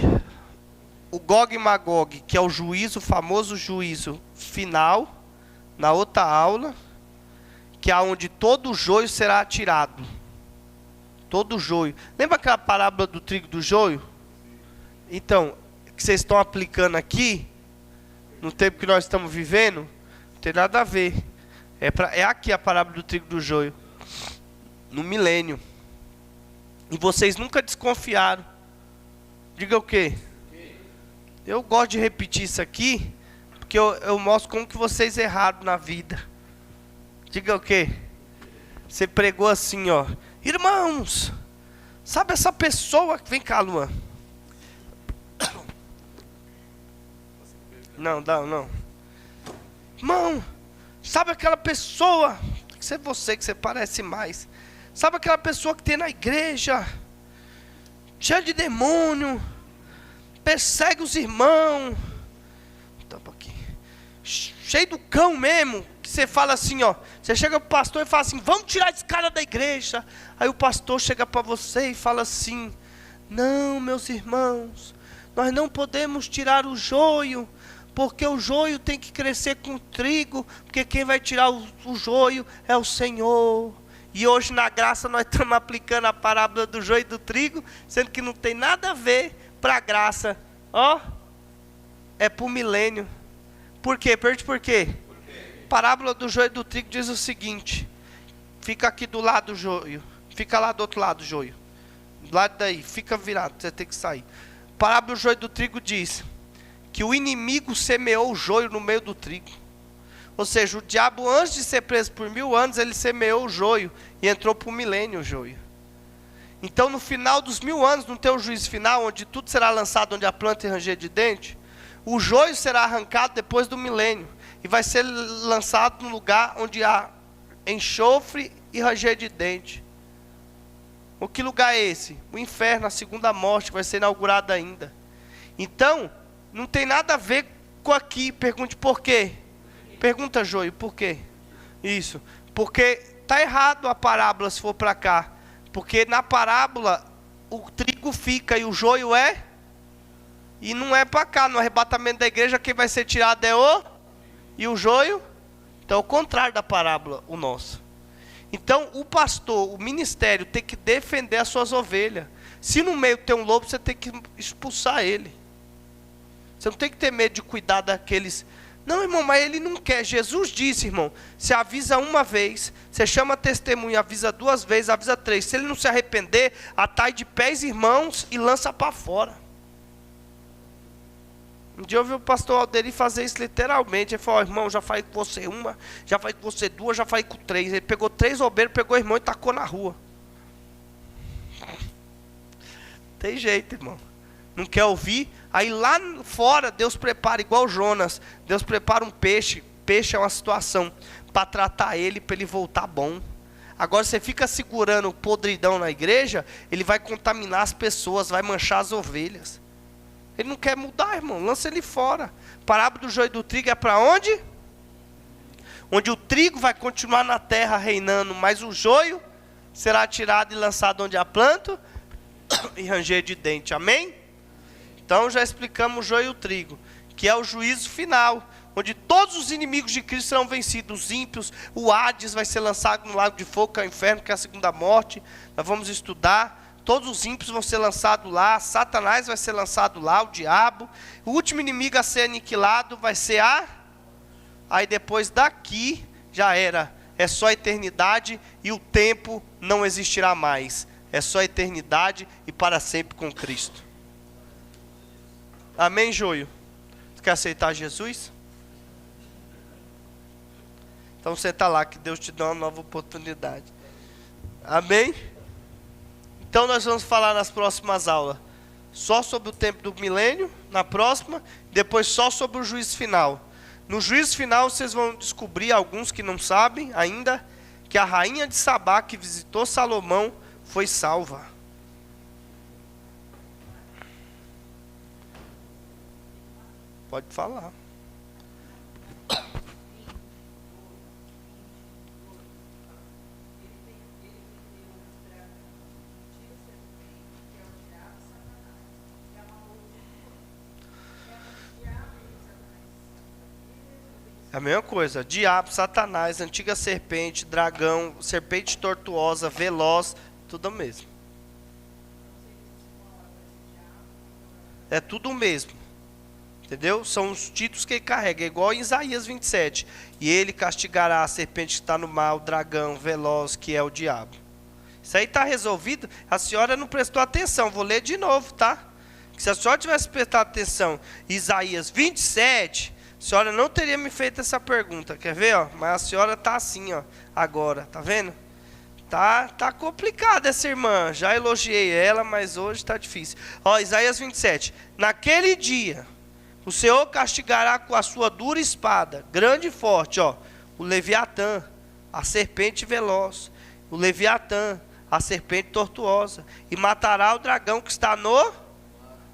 O Gog e Magog, que é o juízo, o famoso juízo final, na outra aula, que é onde todo o joio será tirado. Todo o joio. Lembra aquela parábola do trigo e do joio? Então, que vocês estão aplicando aqui, no tempo que nós estamos vivendo, não tem nada a ver. É aqui a parábola do trigo e do joio. No milênio. E vocês nunca desconfiaram. Diga o quê? Eu gosto de repetir isso aqui, porque eu mostro como que vocês erraram na vida. Diga o quê? Você pregou assim, ó. Irmãos, sabe essa pessoa... Vem cá, Luan. Não. Irmão, sabe aquela pessoa... Tem que ser você, que você parece mais. Sabe aquela pessoa que tem na igreja, cheia de demônio, persegue os irmãos, tampa aqui, cheio do cão mesmo, que você fala assim, ó, você chega pro pastor e fala assim, vamos tirar esse cara da igreja. Aí o pastor chega para você e fala assim, não, meus irmãos, nós não podemos tirar o joio, porque o joio tem que crescer com o trigo, porque quem vai tirar o joio é o Senhor. E hoje na graça nós estamos aplicando a parábola do joio e do trigo, sendo que não tem nada a ver para a graça. Ó, é para o milênio. Por quê? Pergunte por quê? Parábola do joio e do trigo diz o seguinte, fica aqui do lado do joio, fica lá do outro lado do joio, do lado daí, fica virado, você tem que sair. Parábola do joio e do trigo diz que o inimigo semeou o joio no meio do trigo. Ou seja, o diabo, antes de ser preso por 1000 anos, ele semeou o joio e entrou para o milênio o joio. Então, no final dos 1000 anos, não tem o juízo final, onde tudo será lançado, onde a planta e ranger de dente, o joio será arrancado depois do milênio e vai ser lançado no lugar onde há enxofre e ranger de dente. O que lugar é esse? O inferno, a segunda morte, que vai ser inaugurada ainda. Então, não tem nada a ver com aqui. Pergunte por quê? Pergunta, joio, por quê? Isso, porque está errado a parábola se for para cá. Porque na parábola o trigo fica e o joio é? E não é para cá, no arrebatamento da igreja quem vai ser tirado é o? E o joio? Então é o contrário da parábola, o nosso. Então o pastor, o ministério tem que defender as suas ovelhas. Se no meio tem um lobo, você tem que expulsar ele. Você não tem que ter medo de cuidar daqueles... Não, irmão, mas ele não quer. Jesus disse, irmão, você avisa uma vez, você chama testemunha, avisa 2 vezes, avisa 3. Se ele não se arrepender, atai de pés irmãos e lança para fora. Um dia eu ouvi o pastor Alderi fazer isso literalmente. Ele falou, irmão, já falei com você 1, já falei com você 2, já falei com 3. Ele pegou 3 obreiros, pegou o irmão e tacou na rua. Tem jeito, irmão. não quer ouvir. Aí lá fora Deus prepara, igual Jonas, Deus prepara um peixe. Peixe é uma situação para tratar ele, para ele voltar bom. Agora você fica segurando o podridão na igreja, ele vai contaminar as pessoas, vai manchar as ovelhas. Ele não quer mudar, irmão, lança ele fora. Parábola do joio e do trigo é para onde? Onde o trigo vai continuar na terra reinando, mas o joio será tirado e lançado onde há planto e ranger de dente. Amém? Então já explicamos o joio e o trigo, que é o juízo final, onde todos os inimigos de Cristo serão vencidos. Os ímpios, o Hades vai ser lançado no lago de fogo, que é o inferno, que é a segunda morte. Nós vamos estudar. Todos os ímpios vão ser lançados lá. Satanás vai ser lançado lá, o diabo. O último inimigo a ser aniquilado vai ser Aí depois daqui já era. É só a eternidade e o tempo não existirá mais. É só a eternidade e para sempre com Cristo. Amém, joio? Você quer aceitar Jesus? Então senta lá, que Deus te dá uma nova oportunidade. Amém? Então nós vamos falar nas próximas aulas só sobre o tempo do milênio, na próxima, depois só sobre o juízo final. No juízo final vocês vão descobrir, alguns que não sabem ainda, que a rainha de Sabá que visitou Salomão foi salva. Pode falar. É a mesma coisa, diabo, Satanás, antiga serpente, dragão, serpente tortuosa, veloz, tudo o mesmo. É tudo o mesmo. Entendeu? São os títulos que ele carrega, é igual em Isaías 27. E ele castigará a serpente que está no mar, o dragão veloz, que é o diabo. Isso aí está resolvido. A senhora não prestou atenção, vou ler de novo, tá? Se a senhora tivesse prestado atenção em Isaías 27... a senhora não teria me feito essa pergunta, quer ver, ó? Mas a senhora tá assim, ó, agora, tá vendo? Tá complicada essa irmã, já elogiei ela, mas hoje tá difícil. Ó, Isaías 27, naquele dia, o Senhor castigará com a sua dura espada, grande e forte, ó, o Leviatã, a serpente veloz, o Leviatã, a serpente tortuosa, e matará o dragão que está no...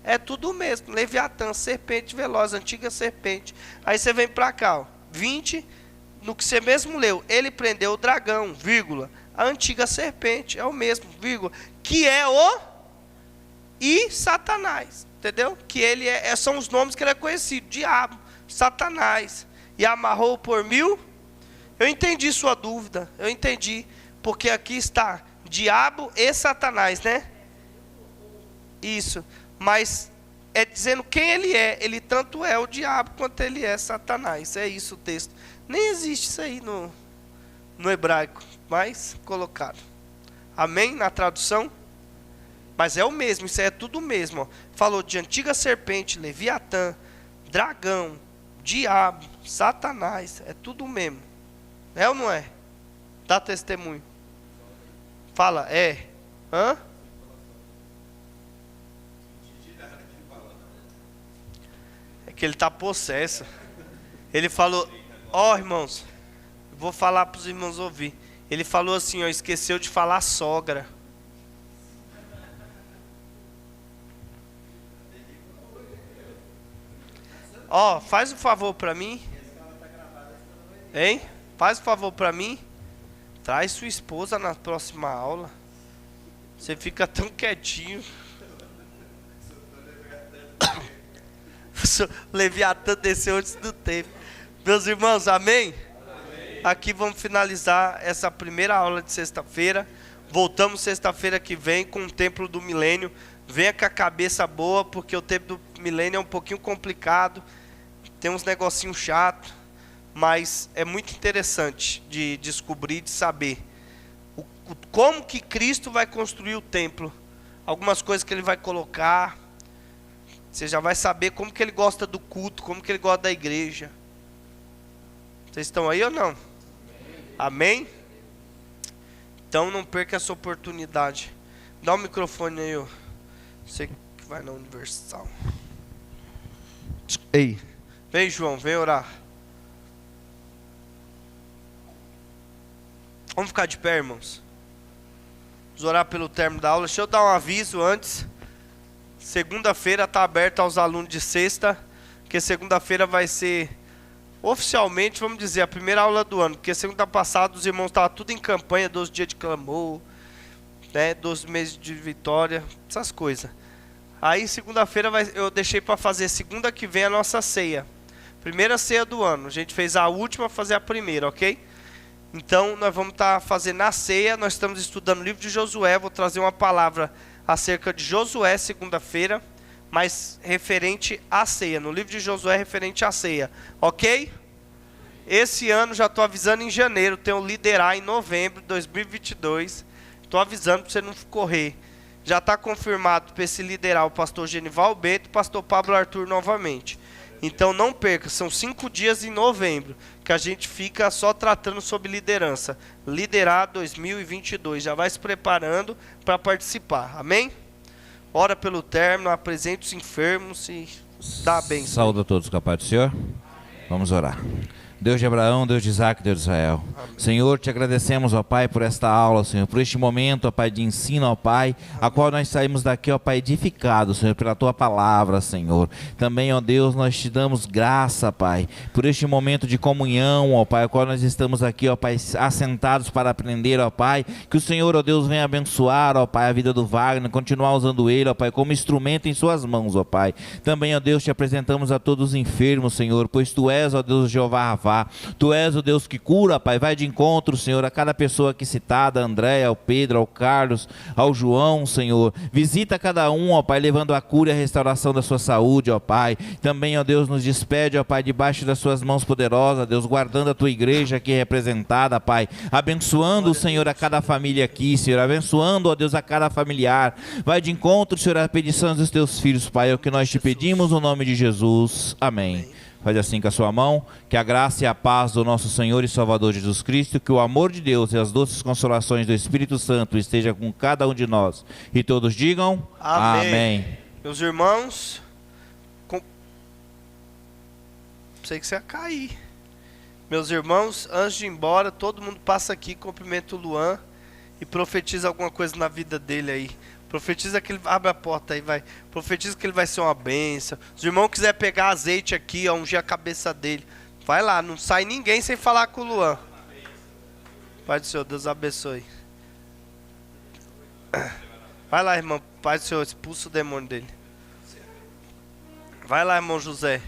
É tudo o mesmo, Leviatã, serpente veloz, antiga serpente. Aí você vem para cá, ó, 20, no que você mesmo leu, ele prendeu o dragão, vírgula, a antiga serpente, é o mesmo, vírgula, que é o e Satanás, entendeu? Que ele são os nomes que ele é conhecido, diabo, Satanás, e amarrou por 1000. Eu entendi sua dúvida, eu entendi, porque aqui está diabo e Satanás, né? Isso. Mas é dizendo quem ele é. Ele tanto é o diabo quanto ele é Satanás. É isso o texto. Nem existe isso aí no hebraico, mas colocado. Amém? Na tradução. Mas é o mesmo, isso aí é tudo o mesmo. Ó. Falou de antiga serpente, Leviatã, dragão, diabo, Satanás. É tudo o mesmo. É ou não é? Dá testemunho. Fala, é. Hã? Que ele está possesso. Ele falou, ó irmãos, vou falar para os irmãos ouvir. Ele falou assim, ó, esqueceu de falar sogra. Ó, faz um favor para mim. Hein? Faz um favor para mim. Traz sua esposa na próxima aula. Você fica tão quietinho. Leviatã desceu antes do tempo. Meus irmãos, amém? Amém? Aqui vamos finalizar essa primeira aula de sexta-feira. Voltamos sexta-feira que vem com o Templo do Milênio. Venha com a cabeça boa, porque o Templo do Milênio é um pouquinho complicado. Tem uns negocinhos chatos, mas é muito interessante de descobrir, de saber como que Cristo vai construir o templo. Algumas coisas que ele vai colocar. Você já vai saber como que ele gosta do culto, como que ele gosta da igreja. Vocês estão aí ou não? Amém? Então não perca essa oportunidade. Dá o microfone aí, ó. Você que vai na Universal. Ei, Vem, João, vem orar. Vamos ficar de pé, irmãos. Vamos orar pelo término da aula. Deixa eu dar um aviso antes. Segunda-feira está aberta aos alunos de sexta, porque segunda-feira vai ser oficialmente, vamos dizer, a primeira aula do ano, porque segunda passada os irmãos estavam tudo em campanha, 12 dias de clamor, né, 12 meses de vitória, essas coisas. Aí segunda-feira eu deixei para fazer segunda que vem a nossa ceia. Primeira ceia do ano. A gente fez a última, fazer a primeira, ok? Então nós vamos estar fazendo a ceia. Nós estamos estudando o livro de Josué. Vou trazer uma palavra acerca de Josué segunda-feira, mas referente à ceia. No livro de Josué referente à ceia, ok? Esse ano já estou avisando em janeiro. Tenho liderar em novembro de 2022. Estou avisando para você não correr. Já está confirmado para esse liderar o pastor Genival Bento e o pastor Pablo Arthur novamente. Então não perca, são 5 dias em novembro que a gente fica só tratando sobre liderança. Liderar 2022, já vai se preparando para participar, amém? Ora pelo término, apresente os enfermos e dá a bênção. Saúde a todos com a paz do Senhor. Vamos orar. Deus de Abraão, Deus de Isaac, Deus de Israel. Amém. Senhor, te agradecemos, ó Pai, por esta aula, Senhor, por este momento, ó Pai, de ensino, ó Pai, a qual nós saímos daqui, ó Pai, edificados, Senhor, pela Tua palavra, Senhor. Também, ó Deus, nós te damos graça, Pai, por este momento de comunhão, ó Pai, a qual nós estamos aqui, ó Pai, assentados para aprender, ó Pai, que o Senhor, ó Deus, venha abençoar, ó Pai, a vida do Wagner, continuar usando ele, ó Pai, como instrumento em suas mãos, ó Pai. Também, ó Deus, te apresentamos a todos os enfermos, Senhor, pois Tu és, ó Deus, Jeová Ravá. Tu és o Deus que cura, Pai. Vai de encontro, Senhor, a cada pessoa aqui citada, a Andréia, ao Pedro, ao Carlos, ao João, Senhor. Visita cada um, ó Pai, levando a cura e a restauração da sua saúde, ó Pai. Também, ó Deus, nos despede, ó Pai, debaixo das suas mãos poderosas, Deus, guardando a Tua igreja aqui representada, Pai. Abençoando, Senhor, a cada família aqui, Senhor. Abençoando, ó Deus, a cada familiar. Vai de encontro, Senhor, a petição dos Teus filhos, Pai. É o que nós te pedimos no nome de Jesus. Amém. Faz assim com a sua mão, que a graça e a paz do nosso Senhor e Salvador Jesus Cristo, que o amor de Deus e as doces consolações do Espírito Santo esteja com cada um de nós. E todos digam amém. Amém. Meus irmãos, sei que você ia cair. Meus irmãos, antes de ir embora, todo mundo passa aqui, cumprimenta o Luan e profetiza alguma coisa na vida dele aí. Profetiza que ele abre a porta aí, vai. Profetiza que ele vai ser uma bênção. Se o irmão quiser pegar azeite aqui, ó, ungir a cabeça dele, vai lá, não sai ninguém sem falar com o Luan. Pai do Senhor, Deus abençoe. Vai lá, irmão. Pai do Senhor, expulsa o demônio dele. Vai lá, irmão José.